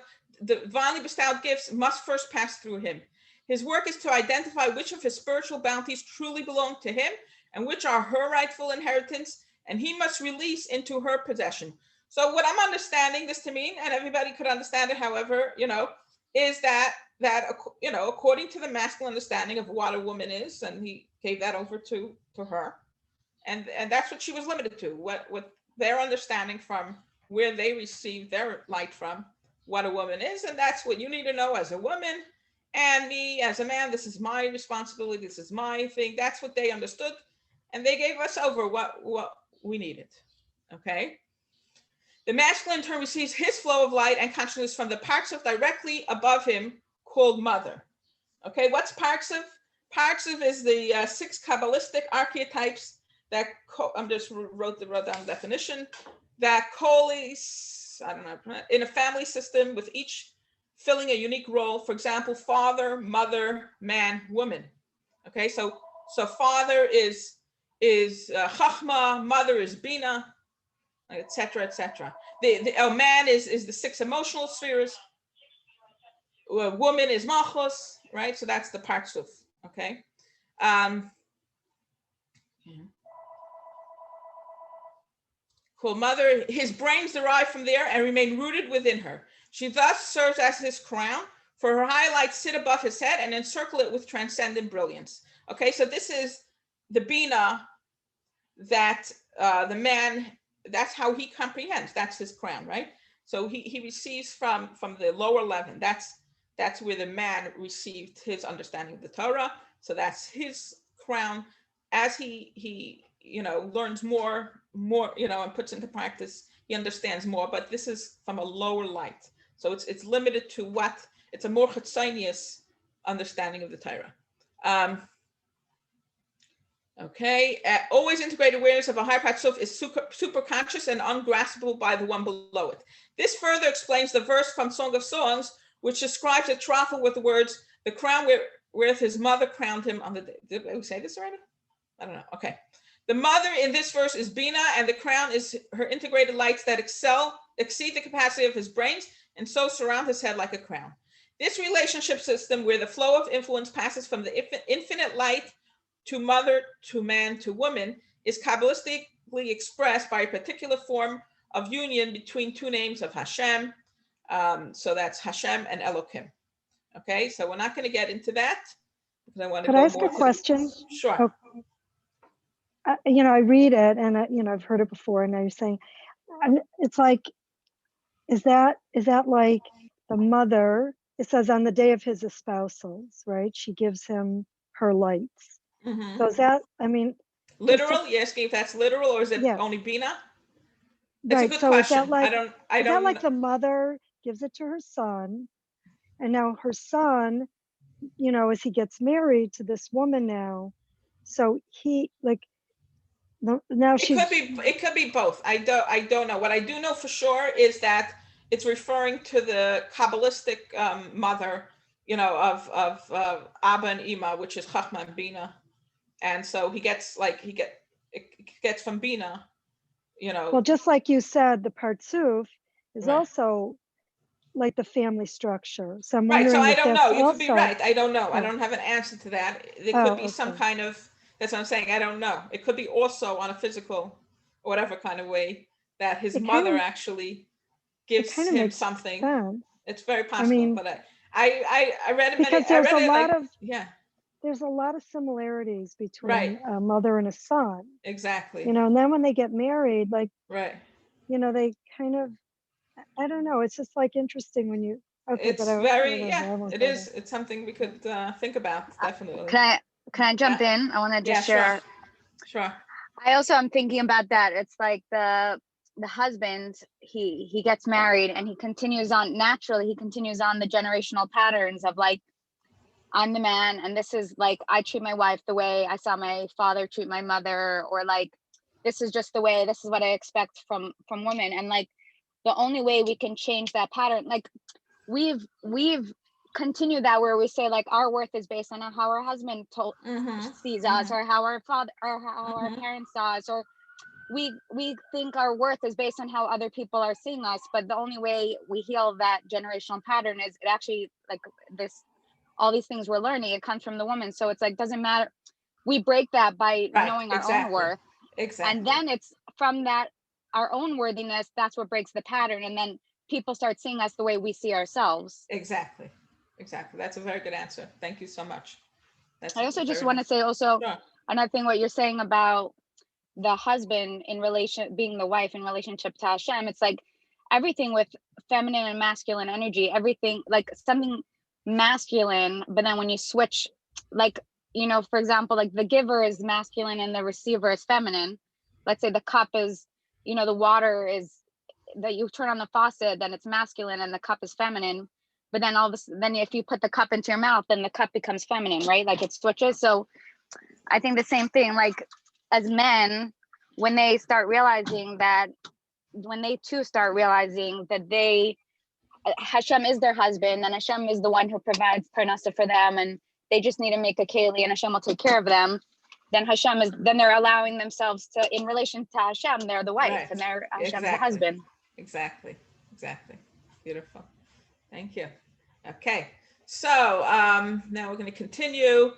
Speaker 1: gifts must first pass through him. His work is to identify which of his spiritual bounties truly belong to him and which are her rightful inheritance, and he must release into her possession. So what I'm understanding this to mean, and everybody could understand it however, is that according to the masculine understanding of what a woman is, and he gave that over to her, and that's what she was limited to, what their understanding from where they received their light from, what a woman is, and that's what you need to know as a woman, and me as a man, this is my responsibility, this is my thing. That's what they understood, and they gave us over what we needed. Okay. The masculine in turn receives his flow of light and consciousness from the Parksiv directly above him, called mother. Okay, what's Parksiv? Parksiv is the 6 Kabbalistic archetypes that I'm just wrote down the definition, that coalesce, in a family system with each filling a unique role. For example, father, mother, man, woman. Okay, so father is Chachma, mother is Bina, etc., etc. A man is the 6 emotional spheres. A woman is Malchus, right? So that's the Parksiv. Okay. Cool. Mother, his brains derive from there and remain rooted within her. She thus serves as his crown, for her highlights sit above his head and encircle it with transcendent brilliance. Okay, so this is the Bina that the man that's how he comprehends. That's his crown, right? So he receives from the lower level. That's where the man received his understanding of the Torah. So that's his crown. As he learns more, and puts into practice, he understands more. But this is from a lower light. So it's limited to what, it's a more chitzonius understanding of the Torah. Okay, always integrated awareness of a higher patzuf is super conscious and ungraspable by the one below it. This further explains the verse from Song of Songs, which describes a trough with the words, the crown where his mother crowned him on the day. Did we say this already? I don't know. Okay. The mother in this verse is Bina, and the crown is her integrated lights that exceed the capacity of his brains, and so surround his head like a crown. This relationship system, where the flow of influence passes from the infinite light to mother, to man, to woman, is Kabbalistically expressed by a particular form of union between two names of Hashem. So that's Hashem and Elohim. Okay, so we're not going to get into that, because I want to
Speaker 2: Could I ask a question?
Speaker 1: Sure.
Speaker 2: Oh, I read it, and I've heard it before, and now you're saying, it's like, is that like the mother? It says on the day of his espousals, right? She gives him her lights.
Speaker 1: Mm-hmm.
Speaker 2: So is that,
Speaker 1: literal? You're asking if that's literal, or is it only Bina? It's
Speaker 2: right.
Speaker 1: a good
Speaker 2: So
Speaker 1: question.
Speaker 2: Is that like
Speaker 1: know.
Speaker 2: the mother gives it to her son, and now her son, as he gets married to this woman now, so he now she.
Speaker 1: It could be both. I don't know. What I do know for sure is that it's referring to the Kabbalistic mother, of Abba and Ima, which is Chachma and Bina, and so he gets from Bina,
Speaker 2: Well, just like you said, the Partsuf is
Speaker 1: right.
Speaker 2: also like the family structure. So I'm
Speaker 1: Right. So
Speaker 2: wondering
Speaker 1: I
Speaker 2: if
Speaker 1: don't
Speaker 2: that's
Speaker 1: know. You
Speaker 2: also,
Speaker 1: could be right. I don't know.
Speaker 2: Oh.
Speaker 1: I don't have an answer to that. There could be some kind of, that's what I'm saying. I don't know. It could be also on a physical or whatever kind of way that his mother actually gives him something.
Speaker 2: Sense.
Speaker 1: It's very possible. But I read it
Speaker 2: because there's a lot of
Speaker 1: yeah.
Speaker 2: There's a lot of similarities between
Speaker 1: right.
Speaker 2: a mother and a son.
Speaker 1: Exactly.
Speaker 2: And then when they get married, like
Speaker 1: right.
Speaker 2: They kind of, I don't know. It's just like interesting when you. Okay,
Speaker 1: it's
Speaker 2: but
Speaker 1: very it is. It's something we could think about, definitely.
Speaker 3: Can I jump in? I want to just share.
Speaker 1: Sure.
Speaker 3: I also am thinking about that. It's like the husband, he gets married and he continues on the generational patterns of like, I'm the man, and this is like, I treat my wife the way I saw my father treat my mother, or like, this is just the way, this is what I expect from women. And like, the only way we can change that pattern, like we've continued that, where we say like our worth is based on how our husband sees us, or how our father, or how our parents saw us, or we think our worth is based on how other people are seeing us. But the only way we heal that generational pattern is it actually, like this, all these things we're learning, it comes from the woman. So it's like, doesn't matter, we break that by knowing our own worth.
Speaker 1: Exactly.
Speaker 3: And then it's from that, our own worthiness, that's what breaks the pattern. And then people start seeing us the way we see ourselves.
Speaker 1: Exactly. That's a very good answer. Thank you so much.
Speaker 3: I also just want to say another thing, what you're saying about the husband being the wife in relationship to Hashem. It's like everything with feminine and masculine energy, everything like something masculine, but then when you switch, like, for example, like the giver is masculine and the receiver is feminine. Let's say the cup is, the water is that you turn on the faucet, then it's masculine and the cup is feminine. But then then if you put the cup into your mouth, then the cup becomes feminine, right? Like it switches. So I think the same thing, like as men, when they start realizing that, when they too start realizing that Hashem is their husband, and Hashem is the one who provides parnasa for them, and they just need to make a keli and Hashem will take care of them. Then then they're allowing themselves to, in relation to Hashem, they're the wife, and they're Hashem's the husband.
Speaker 1: Exactly. Beautiful. Thank you. Okay. So now we're going to continue.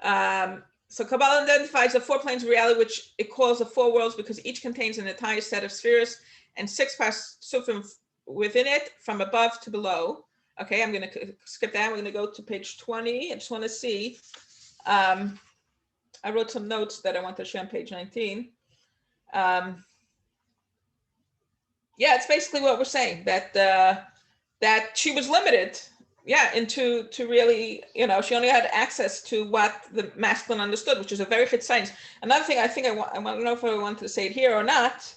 Speaker 1: So Kabbalah identifies the 4 planes of reality, which it calls the 4 worlds, because each contains an entire set of spheres and 6 parsufim within it, from above to below. Okay, I'm going to skip that. We're going to go to page 20. I just want to see. I wrote some notes that I want to share on page 19. Yeah, it's basically what we're saying, that that she was limited, into to really, she only had access to what the masculine understood, which is a very good science. Another thing I think I don't know if I want to say it here or not,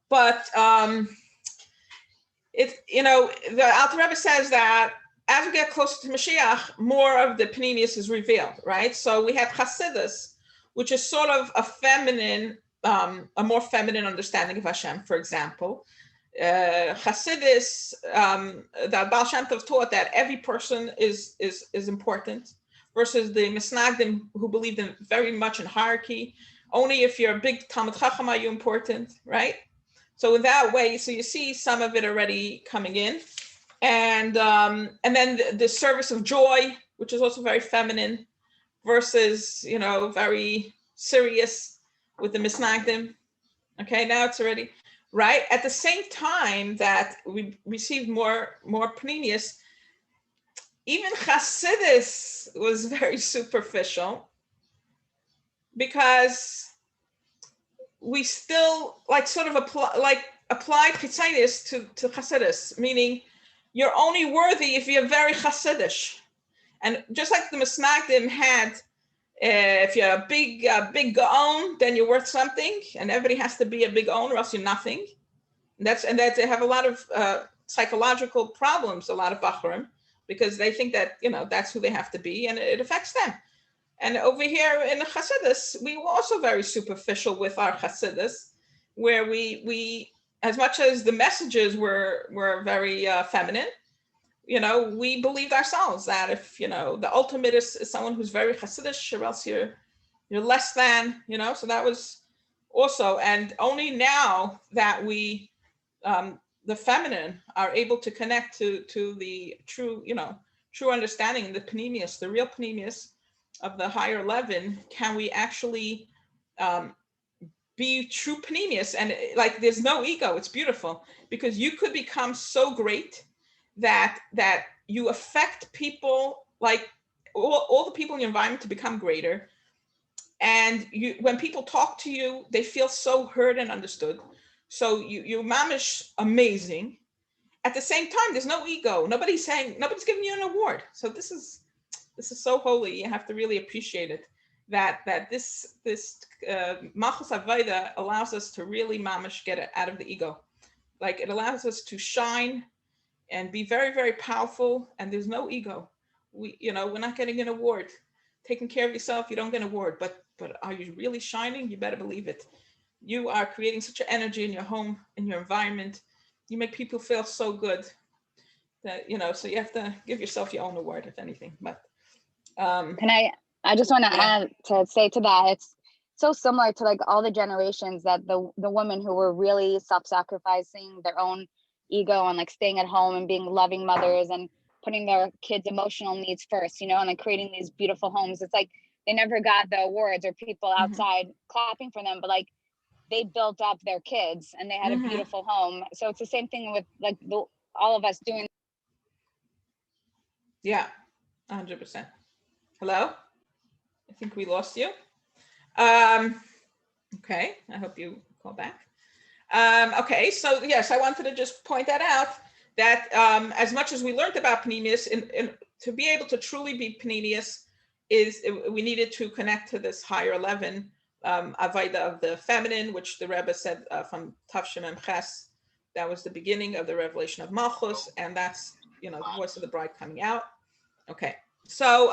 Speaker 1: but the Alter Rebbe says that as we get closer to Mashiach, more of the Pnimius is revealed, right? So we have Hasidus, which is sort of a feminine, a more feminine understanding of Hashem, for example. Hasidus, the Baal Shem Tov taught that every person is important, versus the Misnagdim, who believed in very much in hierarchy. Only if you're a big Talmud Chacham are you important, right? So in that way, so you see some of it already coming in, and then the service of joy, which is also very feminine, versus very serious with the Misnagdim. Okay, now it's already right. At the same time that we received more Pnimius, even Hasidus was very superficial, because we still sort of apply Chitzainis to Hasidus, meaning you're only worthy if you're very Hasidish. And just like the Misnagdim had, if you're a big Gaon, then you're worth something, and everybody has to be a big Gaon or else you're nothing. And that they have a lot of psychological problems, a lot of Bachurim, because they think that that's who they have to be, and it affects them. And over here in the Hasidus, we were also very superficial with our Hasidus, where we as much as the messages were very feminine, we believed ourselves that if the ultimate is someone who's very Hasidish, or else you're less than, so that was also. And only now that we the feminine are able to connect to the true understanding, the Pnimius, the real Pnimius of the higher leaven, can we actually be true Pnimius. And there's no ego. It's beautiful, because you could become so great that you affect people, like all the people in your environment to become greater. And when people talk to you, they feel so heard and understood. So you mamish amazing. At the same time, there's no ego. Nobody's giving you an award. So this is so holy. You have to really appreciate it. That this Malchus Avoda allows us to really mamish get it out of the ego. It allows us to shine and be very, very powerful. And there's no ego. We're not getting an award. Taking care of yourself, you don't get an award. But are you really shining? You better believe it. You are creating such an energy in your home, in your environment. You make people feel so good that, so you have to give yourself your own award, if anything. But
Speaker 3: I just want to add to say to that, it's so similar to all the generations that the women who were really self-sacrificing their own ego and staying at home and being loving mothers and putting their kids' emotional needs first, and creating these beautiful homes. It's they never got the awards or people outside clapping for them, but they built up their kids and they had a beautiful home. So it's the same thing with all of us doing.
Speaker 1: Yeah, 100%. Hello? I think we lost you. Okay, I hope you call back. Okay, so yes, I wanted to just point that out, that as much as we learned about Pnimius, to be able to truly be Pnimius, we needed to connect to this higher leaven, Avoda of the feminine, which the Rebbe said from Tafshim and Ches, that was the beginning of the revelation of Malchus, and that's the voice of the bride coming out. Okay, so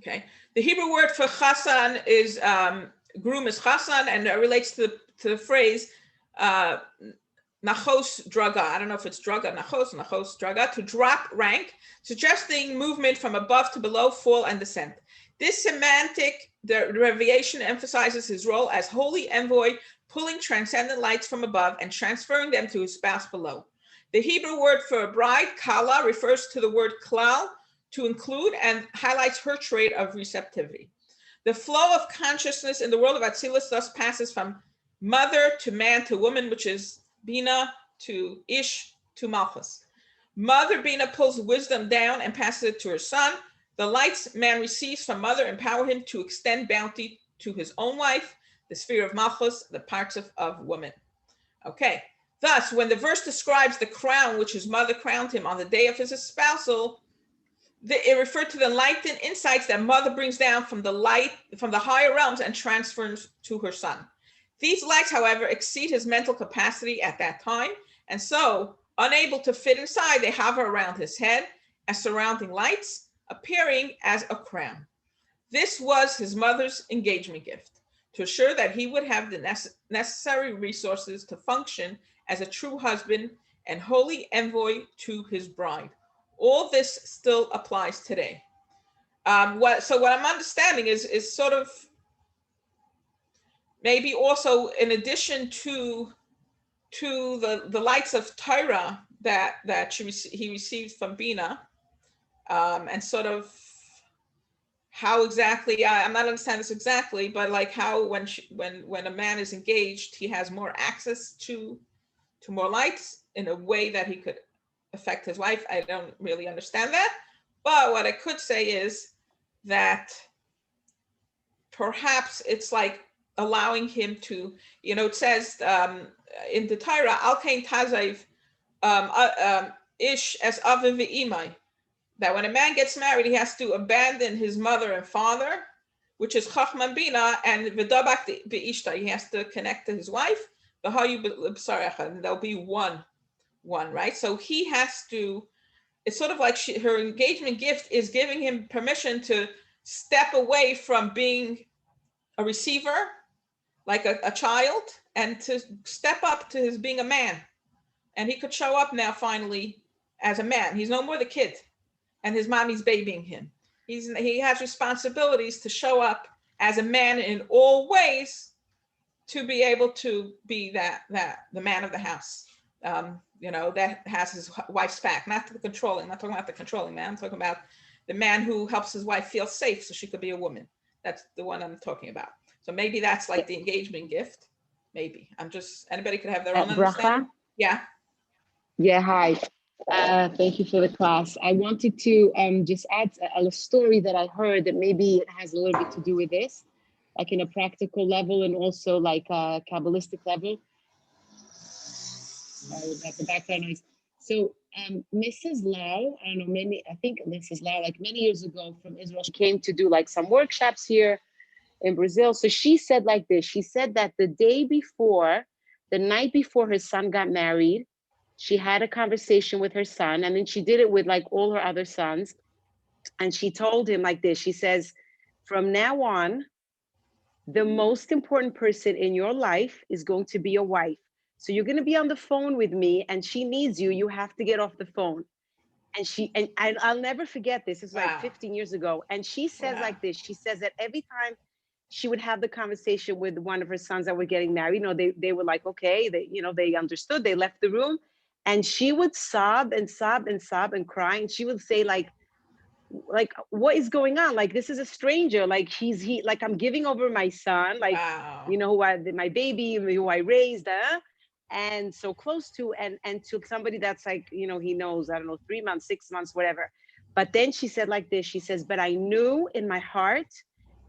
Speaker 1: okay. The Hebrew word for chasan is groom is chasan, and it relates to the phrase nachos draga. I don't know if it's draga nachos draga, to drop rank, suggesting movement from above to below, fall and descent. This semantic derivation emphasizes his role as holy envoy, pulling transcendent lights from above and transferring them to his spouse below. The Hebrew word for a bride, Kallah, refers to the word klal, to include, and highlights her trait of receptivity. The flow of consciousness in the world of Atzilus thus passes from mother to man to woman, which is Bina, to Ish, to Malchus. Mother Bina pulls wisdom down and passes it to her son. The lights man receives from mother empower him to extend bounty to his own wife, the sphere of Malchus, the parts of woman. Okay. Thus, when the verse describes the crown which his mother crowned him on the day of his espousal, it referred to the light and insights that mother brings down from the higher realms and transfers to her son. These lights, however, exceed his mental capacity at that time, and so, unable to fit inside, they hover around his head as surrounding lights, appearing as a crown. This was his mother's engagement gift, to assure that he would have the necessary resources to function as a true husband and holy envoy to his bride. All this still applies today. What I'm understanding is sort of maybe also in addition to the lights of Torah that he received from Bina, and sort of how exactly, I'm not understanding this exactly, but like how when a man is engaged, he has more access to more lights in a way that he could affect his wife. I don't really understand that, but what I could say is that perhaps it's like allowing him to, it says in the Torah, Al Kain Tazav Ish as Aviv Ve'imai, that when a man gets married, he has to abandon his mother and father, which is Chachman Bina, and V'dabak Be'ishta, he has to connect to his wife, and there'll be one, right? So he has to, it's sort of like her engagement gift is giving him permission to step away from being a receiver, like a child, and to step up to his being a man. And he could show up now finally as a man. He's no more the kid and his mommy's babying him. He has responsibilities to show up as a man in all ways to be able to be the man of the house, that has his wife's back, not the controlling. I'm not talking about the controlling man. I'm talking about the man who helps his wife feel safe so she could be a woman. That's the one I'm talking about. So maybe that's like the engagement gift. Maybe anybody could have their own understanding. Yeah.
Speaker 4: Yeah, hi. Thank you for the class. I wanted to just add a story that I heard that maybe it has a little bit to do with this, like in a practical level and also like a Kabbalistic level. Sorry about the background noise. So Mrs. Lau, I think Mrs. Lau, like many years ago from Israel, she came to do like some workshops here in Brazil. So she said like this, she said that the night before her son got married, she had a conversation with her son, and then she did it with like all her other sons. And she told him like this, she says, from now on, the most important person in your life is going to be your wife. So you're going to be on the phone with me and she needs you. You have to get off the phone. And I'll never forget this. It's like 15 years ago. And she says like this, she says that every time she would have the conversation with one of her sons that were getting married, they were like, okay, they understood, they left the room. And she would sob and sob and sob and cry. And she would say like, what is going on? Like, this is a stranger. Like like, I'm giving over my son, like, my baby, who I raised, and so close to, and to somebody that's like, he knows, I don't know, 3 months, 6 months, whatever. But then she said like this, she says, but I knew in my heart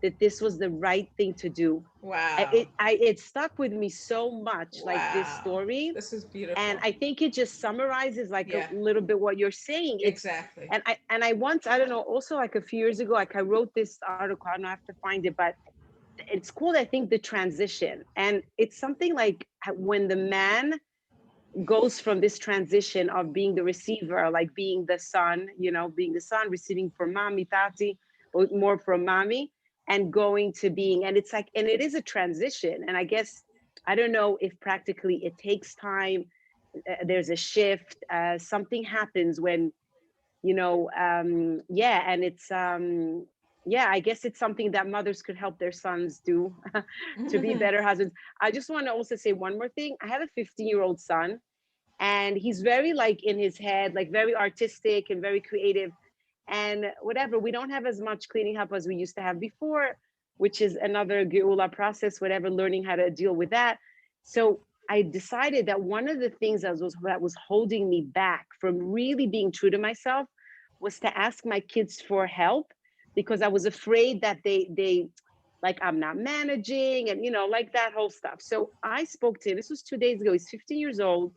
Speaker 4: that this was the right thing to do.
Speaker 1: Wow.
Speaker 4: It stuck with me so much, like this story.
Speaker 1: This is beautiful.
Speaker 4: And I think it just summarizes like a little bit what you're saying.
Speaker 1: Exactly.
Speaker 4: And I once, I don't know, also like a few years ago, like I wrote this article, I don't have to find it, but it's called, I think, The Transition. And it's something like when the man goes from this transition of being the receiver, like being the son, receiving from mommy, tati, or more from mommy, and going to being, and it's like, and it is a transition. And I guess, I don't know if practically it takes time, there's a shift, something happens when, and it's, I guess it's something that mothers could help their sons do to be better husbands. I just want to also say one more thing. I have a 15-year-old son, and he's very like in his head, like very artistic and very creative. And whatever, we don't have as much cleaning help as we used to have before, which is another geula process, whatever, learning how to deal with that. So I decided that one of the things that was holding me back from really being true to myself was to ask my kids for help, because I was afraid that they like I'm not managing, and like that whole stuff. So I spoke to him. This was 2 days ago. He's 15 years old.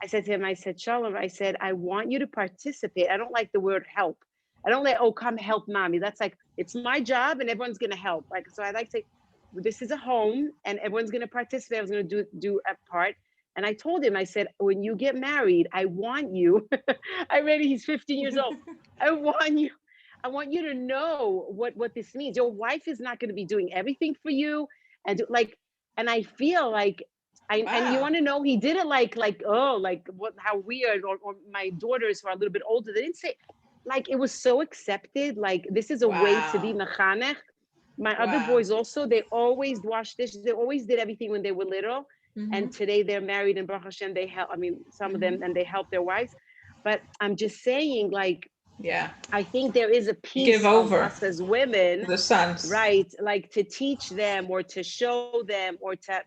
Speaker 4: I said to him, I said, Shalom, I said, I want you to participate. I don't like the word help. I don't like, oh, come help mommy. That's like, it's my job and everyone's going to help. Like, so I like to say, this is a home and everyone's going to participate. I was going to do a part. And I told him, I said, when you get married, I want you, he's 15 years old. I want you to know what this means. Your wife is not going to be doing everything for you. And I feel like, and you want to know, he did it like how weird, or my daughters who are a little bit older, they didn't say, like, it was so accepted. Like, this is a way to be mechanech. My other boys also, they always washed dishes. They always did everything when they were little. And today they're married and Baruch Hashem, they help. I mean, some of them, and they help their wives. But I'm just saying, like, I think there is a piece of us as women,
Speaker 1: the sons,
Speaker 4: right? Like, to teach them or to show them or to,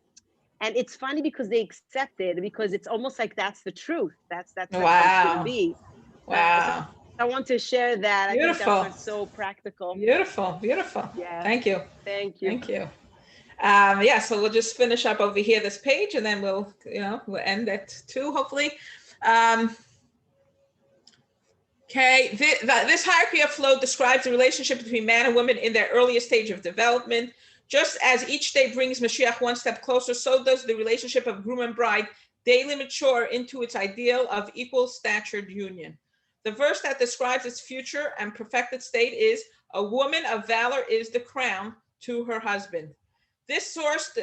Speaker 4: and it's funny because they accept it, because it's almost like that's the truth. That's how it's going to be.
Speaker 1: Wow.
Speaker 4: I want to share that.
Speaker 1: Beautiful.
Speaker 4: I think that's so practical.
Speaker 1: Beautiful.
Speaker 4: Yeah.
Speaker 1: Thank you.
Speaker 4: Thank you.
Speaker 1: Thank you. So we'll just finish up over here, this page, and then we'll end at 2, hopefully. Okay, this hierarchy of flow describes the relationship between man and woman in their earliest stage of development. Just as each day brings Mashiach one step closer, so does the relationship of groom and bride daily mature into its ideal of equal statured union. The verse that describes its future and perfected state is, a woman of valor is the crown to her husband. This source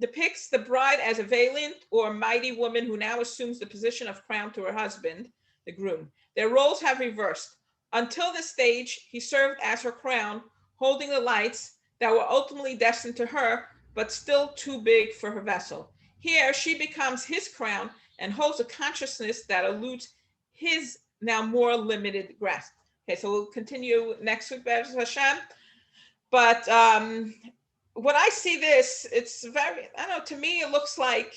Speaker 1: depicts the bride as a valiant or mighty woman who now assumes the position of crown to her husband, the groom. Their roles have reversed. Until this stage, he served as her crown, holding the lights that were ultimately destined to her, but still too big for her vessel. Here, she becomes his crown and holds a consciousness that eludes his now more limited grasp. Okay, so we'll continue next week, Be'ez Hashem. But when I see this, it's very, I don't know, to me, it looks like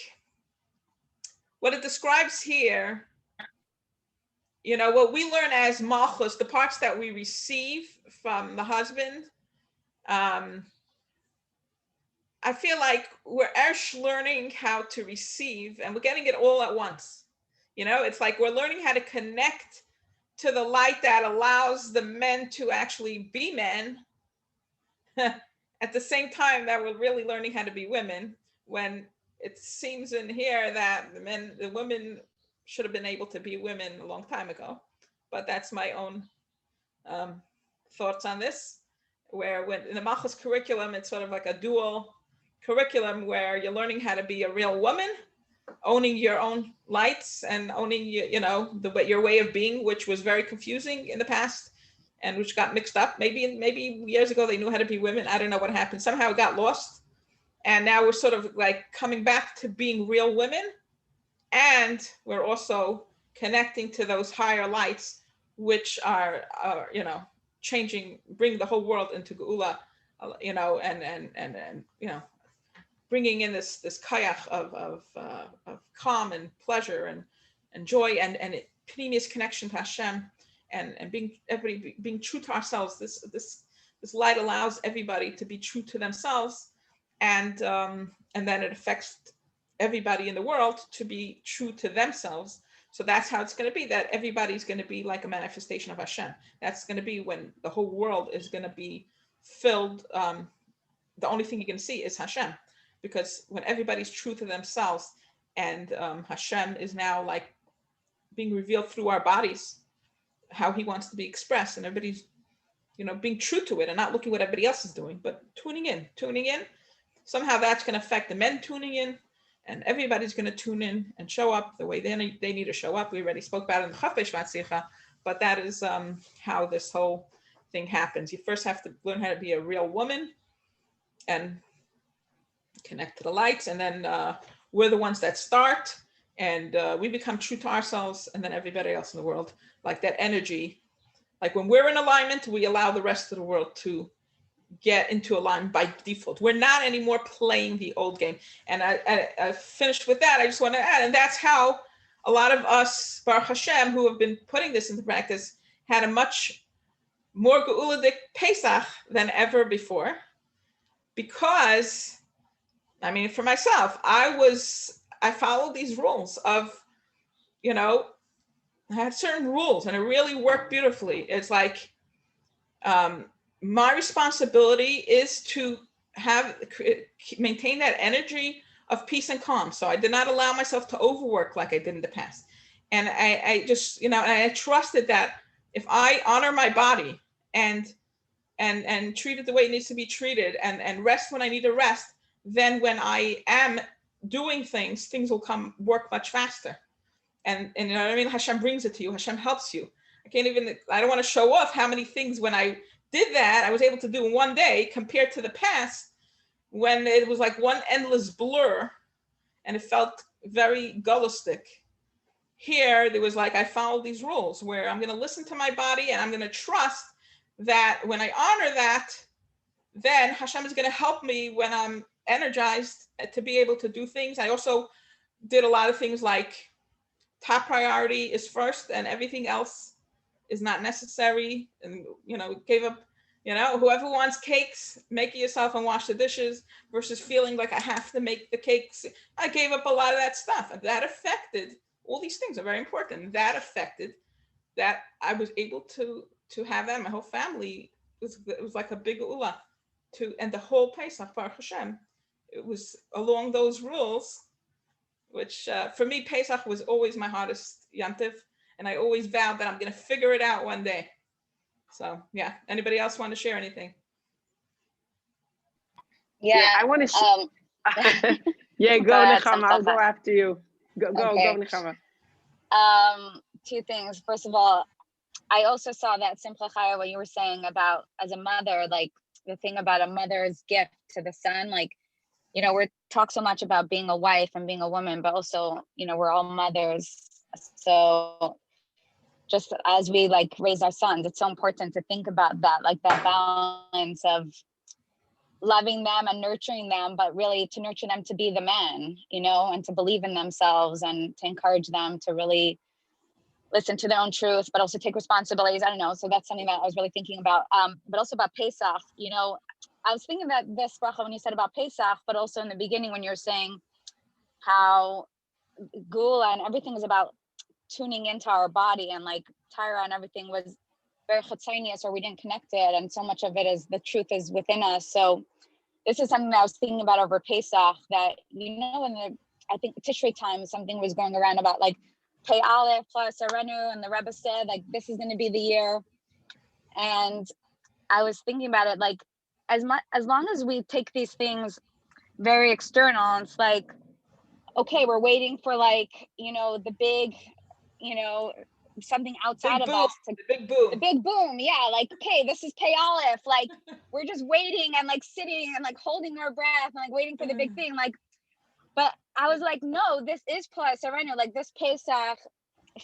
Speaker 1: what it describes here, what we learn as malchus, the parts that we receive from the husband. I feel like we're learning how to receive, and we're getting it all at once. It's like we're learning how to connect to the light that allows the men to actually be men at the same time that we're really learning how to be women, when it seems in here that the women should have been able to be women a long time ago. But that's my own thoughts on this, where when in the Malchus curriculum, it's sort of like a dual curriculum where you're learning how to be a real woman, owning your own lights and owning your way of being, which was very confusing in the past and which got mixed up. Maybe years ago they knew how to be women. I don't know what happened. Somehow it got lost. And now we're sort of like coming back to being real women. And we're also connecting to those higher lights, which are changing, bring the whole world into Geula, and bringing in this kayach of calm and pleasure and joy and pneumius connection to Hashem, and being true to ourselves. This light allows everybody to be true to themselves, and then it affects everybody in the world to be true to themselves. So that's how it's going to be, that everybody's going to be like a manifestation of Hashem. That's going to be when the whole world is going to be filled. The only thing you can see is Hashem, because when everybody's true to themselves, and Hashem is now like being revealed through our bodies, how he wants to be expressed, and everybody's being true to it and not looking what everybody else is doing, but tuning in. Somehow that's going to affect the men tuning in, and everybody's going to tune in and show up the way they need to show up. We already spoke about it in the Chafesh Vatzicha, but that is how this whole thing happens. You first have to learn how to be a real woman and connect to the lights, and then we're the ones that start, and we become true to ourselves, and then everybody else in the world, like that energy, like when we're in alignment, we allow the rest of the world to get into alignment by default. We're not anymore playing the old game. And I finished with that. I just want to add, and that's how a lot of us, Baruch Hashem, who have been putting this into practice, had a much more Geuladik Pesach than ever before. because, I mean, for myself, I followed these rules of, you know, I had certain rules and it really worked beautifully. It's like, my responsibility is to maintain that energy of peace and calm. So I did not allow myself to overwork like I did in the past. And I just, and I trusted that if I honor my body and treat it the way it needs to be treated and rest when I need to rest, then when I am doing things will work much faster. And you know what I mean? Hashem brings it to you. Hashem helps you. I don't want to show off how many things when I did that, I was able to do in one day compared to the past when it was like one endless blur and it felt very gullistic. Here, there was like, I followed these rules where I'm going to listen to my body and I'm going to trust that when I honor that, then Hashem is going to help me when I'm energized to be able to do things. I also did a lot of things like top priority is first and everything else is not necessary. And, gave up, whoever wants cakes, make it yourself and wash the dishes versus feeling like I have to make the cakes. I gave up a lot of that stuff and that affected, all these things are very important. That affected that I was able to have that. My whole family, it was like a big ula and the whole Pesach, Baruch Hashem, it was along those rules, which for me, Pesach was always my hardest yantiv. And I always vowed that I'm going to figure it out one day. So, yeah. Anybody else want to share anything?
Speaker 3: Yeah,
Speaker 4: I want to. Yeah, go, Nechama. I'll go after you. Go, Nechama.
Speaker 3: Two things. First of all, I also saw that Simcha Chaya, what you were saying about as a mother, like the thing about a mother's gift to the son, like, we talk so much about being a wife and being a woman, but also, we're all mothers. So just as we like raise our sons, it's so important to think about that, like that balance of loving them and nurturing them, but really to nurture them to be the man, and to believe in themselves and to encourage them to really listen to their own truth, but also take responsibilities. I don't know. So that's something that I was really thinking about. But also about Pesach, I was thinking about this bracha when you said about Pesach, but also in the beginning when you're saying how Gula and everything is about tuning into our body, and like Tyra and everything was very chitzonius, or we didn't connect it, and so much of it is the truth is within us. So this is something that I was thinking about over Pesach, that I think Tishrei time something was going around about like Pei Aleph plus Arenu, and the Rebbe said like this is going to be the year, and I was thinking about it like as long as we take these things very external, it's like, okay, we're waiting for like the big something outside
Speaker 1: big
Speaker 3: of
Speaker 1: boom,
Speaker 3: us to
Speaker 1: the big boom.
Speaker 3: Yeah, like, okay, this is Pei Aleph, like we're just waiting and like sitting and like holding our breath and like waiting for the big thing, like. But I was like, no, this is plus Arenu, like this Pesach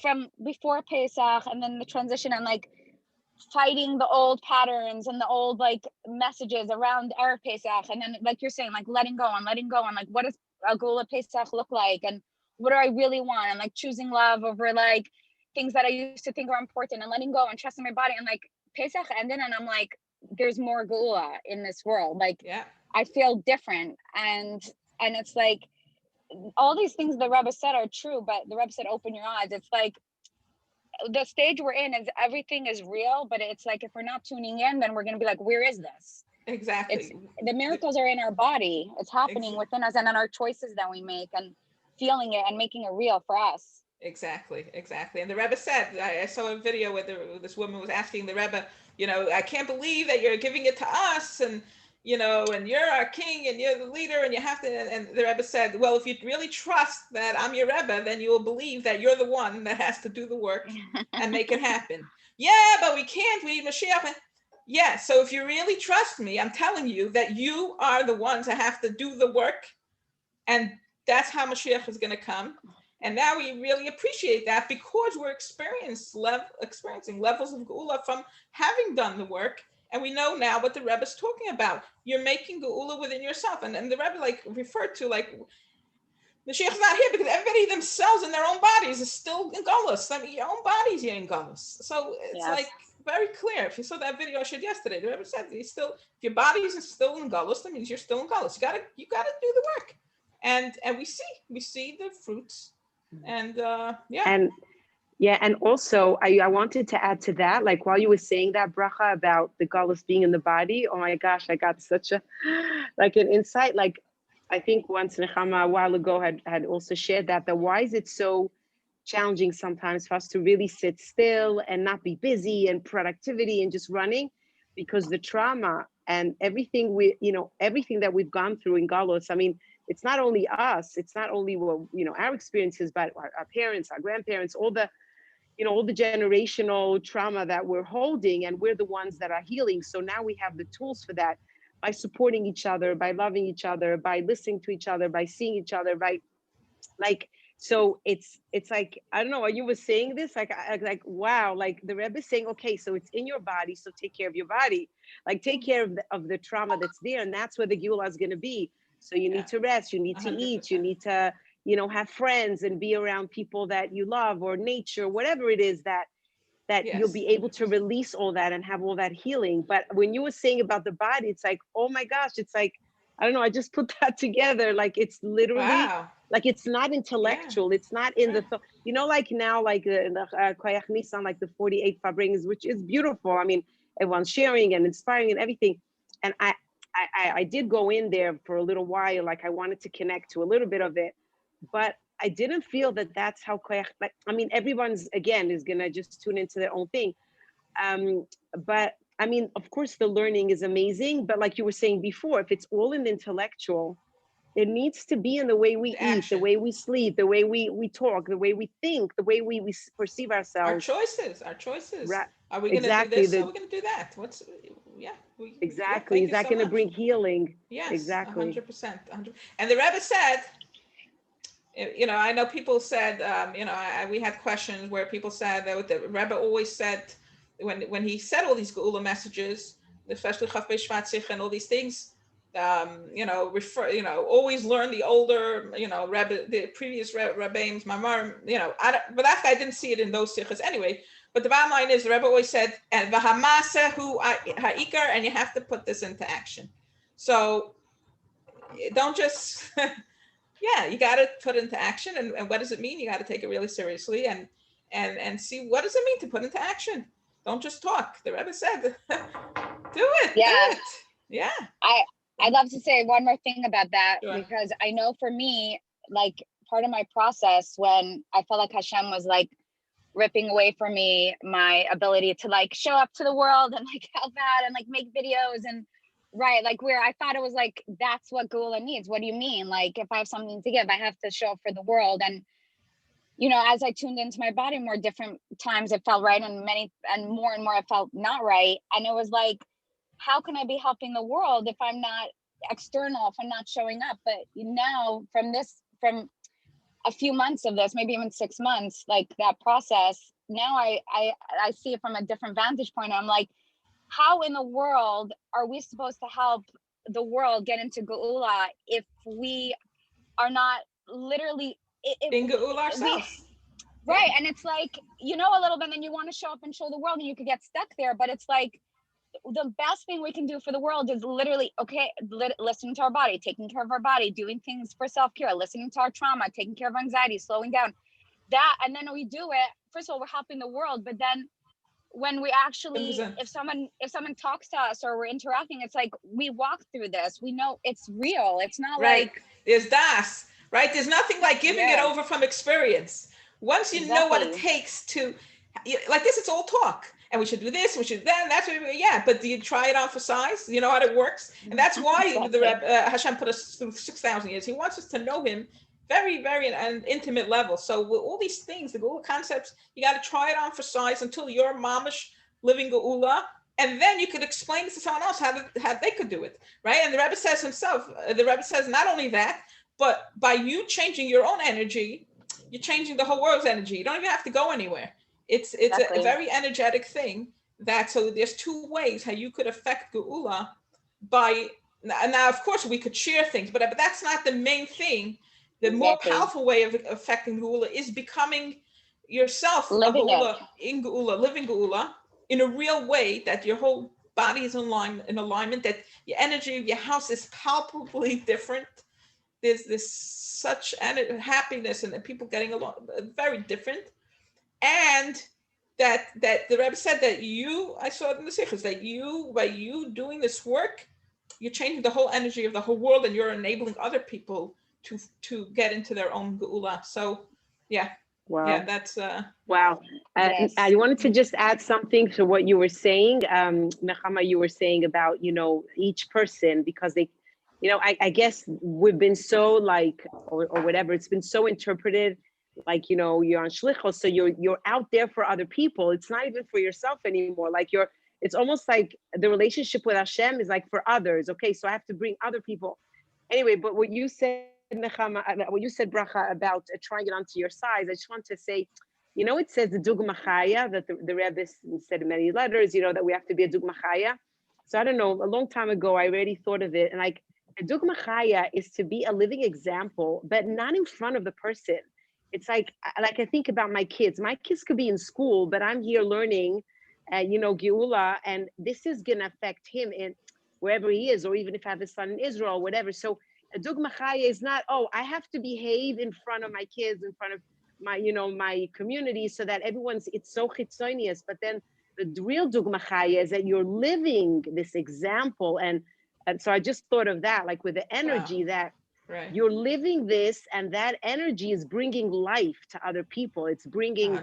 Speaker 3: from before Pesach, and then the transition and like fighting the old patterns and the old like messages around Erev Pesach, and then like you're saying, like letting go and like what does a Gula Pesach look like, and what do I really want, and like choosing love over like things that I used to think were important, and letting go and trusting my body, and like Pesach ended and I'm like, there's more Gula in this world, like yeah. I feel different, and it's like all these things the Rebbe said are true, but the Rebbe said open your eyes. It's like the stage we're in is everything is real, but it's like if we're not tuning in, then we're going to be like, where is this?
Speaker 1: Exactly.
Speaker 3: The miracles are in our body. It's happening within us, and in our choices that we make, and feeling it and making it real for us.
Speaker 1: Exactly. And the Rebbe said, I saw a video where this woman was asking the Rebbe, I can't believe that you're giving it to us, and and you're our king and you're the leader and you have to, and the Rebbe said, well, if you really trust that I'm your Rebbe, then you will believe that you're the one that has to do the work and make it happen. Yeah, but we can't, we need Mashiach. Yeah, so if you really trust me, I'm telling you that you are the ones that have to do the work, and that's how Mashiach is going to come. And now we really appreciate that because we're experiencing levels of Geula from having done the work. And we know now what the Rebbe is talking about. You're making Geula within yourself. And the Rebbe like referred to like Mashiach's not here because everybody themselves in their own bodies is still in Galus. I mean, your own body's here in Galus. So it's like very clear. If you saw that video I showed yesterday, the Rebbe said he's still, if your body is still in Galus, that means you're still in Galus. You gotta do the work. And we see the fruits. And
Speaker 4: and also I wanted to add to that, like while you were saying that bracha about the galus being in the body, oh my gosh, I got such a like an insight. Like I think once Nechama a while ago had also shared that why is it so challenging sometimes for us to really sit still and not be busy and productivity and just running, because the trauma and everything everything that we've gone through in galus. I mean, it's not only us, it's not only our experiences, but our parents, our grandparents, all the generational trauma that we're holding, and we're the ones that are healing. So now we have the tools for that by supporting each other, by loving each other, by listening to each other, by seeing each other, by so it's like, I don't know, when you were saying this, like wow, like the Rebbe is saying, okay, so it's in your body, so take care of your body, like take care of the trauma that's there, and that's where the Geulah is going to be. So you need to rest, you need to 100%. Eat, you need to have friends and be around people that you love, or nature, whatever it is that you'll be able to release all that and have all that healing. But when you were saying about the body, it's like, oh my gosh, it's like, I don't know, I just put that together. Like it's literally like, it's not intellectual. It's not in the, like now, like the Koyach Nisan, like the 48 Fabrings, which is beautiful. I mean, everyone's sharing and inspiring and everything. And I did go in there for a little while, like I wanted to connect to a little bit of it, but I didn't feel that that's how koyach, like, I mean, everyone's, again, is going to just tune into their own thing. But I mean, of course, the learning is amazing, but like you were saying before, if it's all in the intellectual, it needs to be in the way we eat, the way we sleep, the way we talk, the way we think, the way we perceive ourselves.
Speaker 1: Our choices.
Speaker 4: Right.
Speaker 1: Are we going to do this or are we going to do that?
Speaker 4: Exactly. Is that going to bring healing?
Speaker 1: Yes,
Speaker 4: exactly.
Speaker 1: 100%. And the Rebbe said, I know people said, we had questions where people said that the Rebbe always said, when he said all these Geula messages, especially Chaf B'Shvat Sich and all these things, always learn the older, Rebbe, the previous Rebbeim's Mamar, but that guy didn't see it in those sichas anyway. But the bottom line is, the Rebbe always said, and v'hamasa hu ha'ikar, and you have to put this into action. So don't just, you got to put it into action. And what does it mean? You got to take it really seriously and see, what does it mean to put into action? Don't just talk. The Rebbe said, do it.
Speaker 3: Yeah.
Speaker 1: Do it. Yeah.
Speaker 3: I'd love to say one more thing about that, because I know for me, like part of my process when I felt like Hashem was like ripping away from me my ability to like show up to the world and like help out and like make videos and like where I thought it was like, that's what Geula needs. What do you mean? Like if I have something to give, I have to show up for the world. And as I tuned into my body more, different times it felt right, and more it felt not right. And it was like, how can I be helping the world if I'm not external, if I'm not showing up? But now from a few months of this, maybe even 6 months, like that process, now I see it from a different vantage point. I'm like, how in the world are we supposed to help the world get into Geula if we are not literally
Speaker 1: in Geula ourselves?
Speaker 3: Right. And it's like, a little bit, and then you want to show up and show the world, and you could get stuck there. But it's like, the best thing we can do for the world is literally, listening to our body, taking care of our body, doing things for self-care, listening to our trauma, taking care of anxiety, slowing down. That, and then we do it. First of all, we're helping the world, but then when we actually, 100%. if someone talks to us or we're interacting, it's like, we walk through this. We know it's real. It's not like
Speaker 1: there's das, right? There's nothing like giving it over from experience. Once you know what it takes to, like this, it's all talk. And we should do this, we should then, that's what but do you try it on for size? You know how it works? And that's why the Hashem put us through 6,000 years. He wants us to know him very, very an intimate level. So with all these things, the Geula concepts, you got to try it on for size until you're mamish living Geula. And then you could explain to someone else how they could do it, right? And the Rebbe says himself, not only that, but by you changing your own energy, you're changing the whole world's energy. You don't even have to go anywhere. It's a very energetic thing. So there's two ways how you could affect Geula by, now of course we could share things, but that's not the main thing. the more
Speaker 3: Exactly.
Speaker 1: powerful way of affecting Geula is becoming yourself
Speaker 3: Living
Speaker 1: a Geula,
Speaker 3: it.
Speaker 1: in Geula, living Geula in a real way, that your whole body is in alignment, that your energy of your house is palpably different. There's this such happiness and people getting along very different. And that the Rebbe said that I saw it in the Sikhs, that by you doing this work, you're changing the whole energy of the whole world, and you're enabling other people to get into their own geula. So yeah.
Speaker 4: Wow.
Speaker 1: Yeah, that's
Speaker 4: wow.
Speaker 3: Yes.
Speaker 4: I wanted to just add something to what you were saying, Nechama, you were saying about, each person, because they, I guess we've been so like, or whatever, it's been so interpreted like, you're on shlichus, so you're out there for other people. It's not even for yourself anymore. Like it's almost like the relationship with Hashem is like for others. Okay, so I have to bring other people. Anyway, but what you said, Nechama, what you said, Bracha, about trying it onto your size, I just want to say, it says the Dugma Chaya, that the Rebbe said in many letters, that we have to be a Dugma Chaya. So I don't know, a long time ago, I already thought of it. And like, a Dugma Chaya is to be a living example, but not in front of the person. It's like I think about my kids. My kids could be in school, but I'm here learning, Geula, and this is going to affect him in wherever he is, or even if I have a son in Israel, whatever. So a Dugma Chaya is not, I have to behave in front of my kids, in front of my, my community, so that it's so chitzonius. But then the real Dugma Chaya is that you're living this example. And so I just thought of that, like with the energy that you're living this, and that energy is bringing life to other people. It's bringing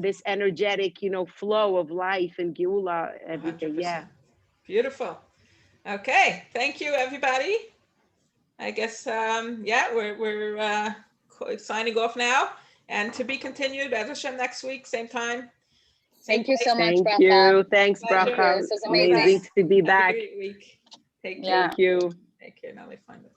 Speaker 4: this energetic, flow of life and Geula, everything.
Speaker 1: 100%.
Speaker 4: Yeah.
Speaker 1: Beautiful. Okay. Thank you, everybody. I guess, we're signing off now, and to be continued, B'ez Hashem, next week, same time.
Speaker 3: Thank you so much,
Speaker 4: Thank
Speaker 3: Bracha.
Speaker 4: you. Thanks,
Speaker 3: Pleasure.
Speaker 4: Bracha.
Speaker 3: This was amazing.
Speaker 4: Amazing to be
Speaker 1: Have
Speaker 4: back.
Speaker 1: a great week. Take care.
Speaker 3: Yeah.
Speaker 4: Thank you.
Speaker 1: Take care. Now they find it.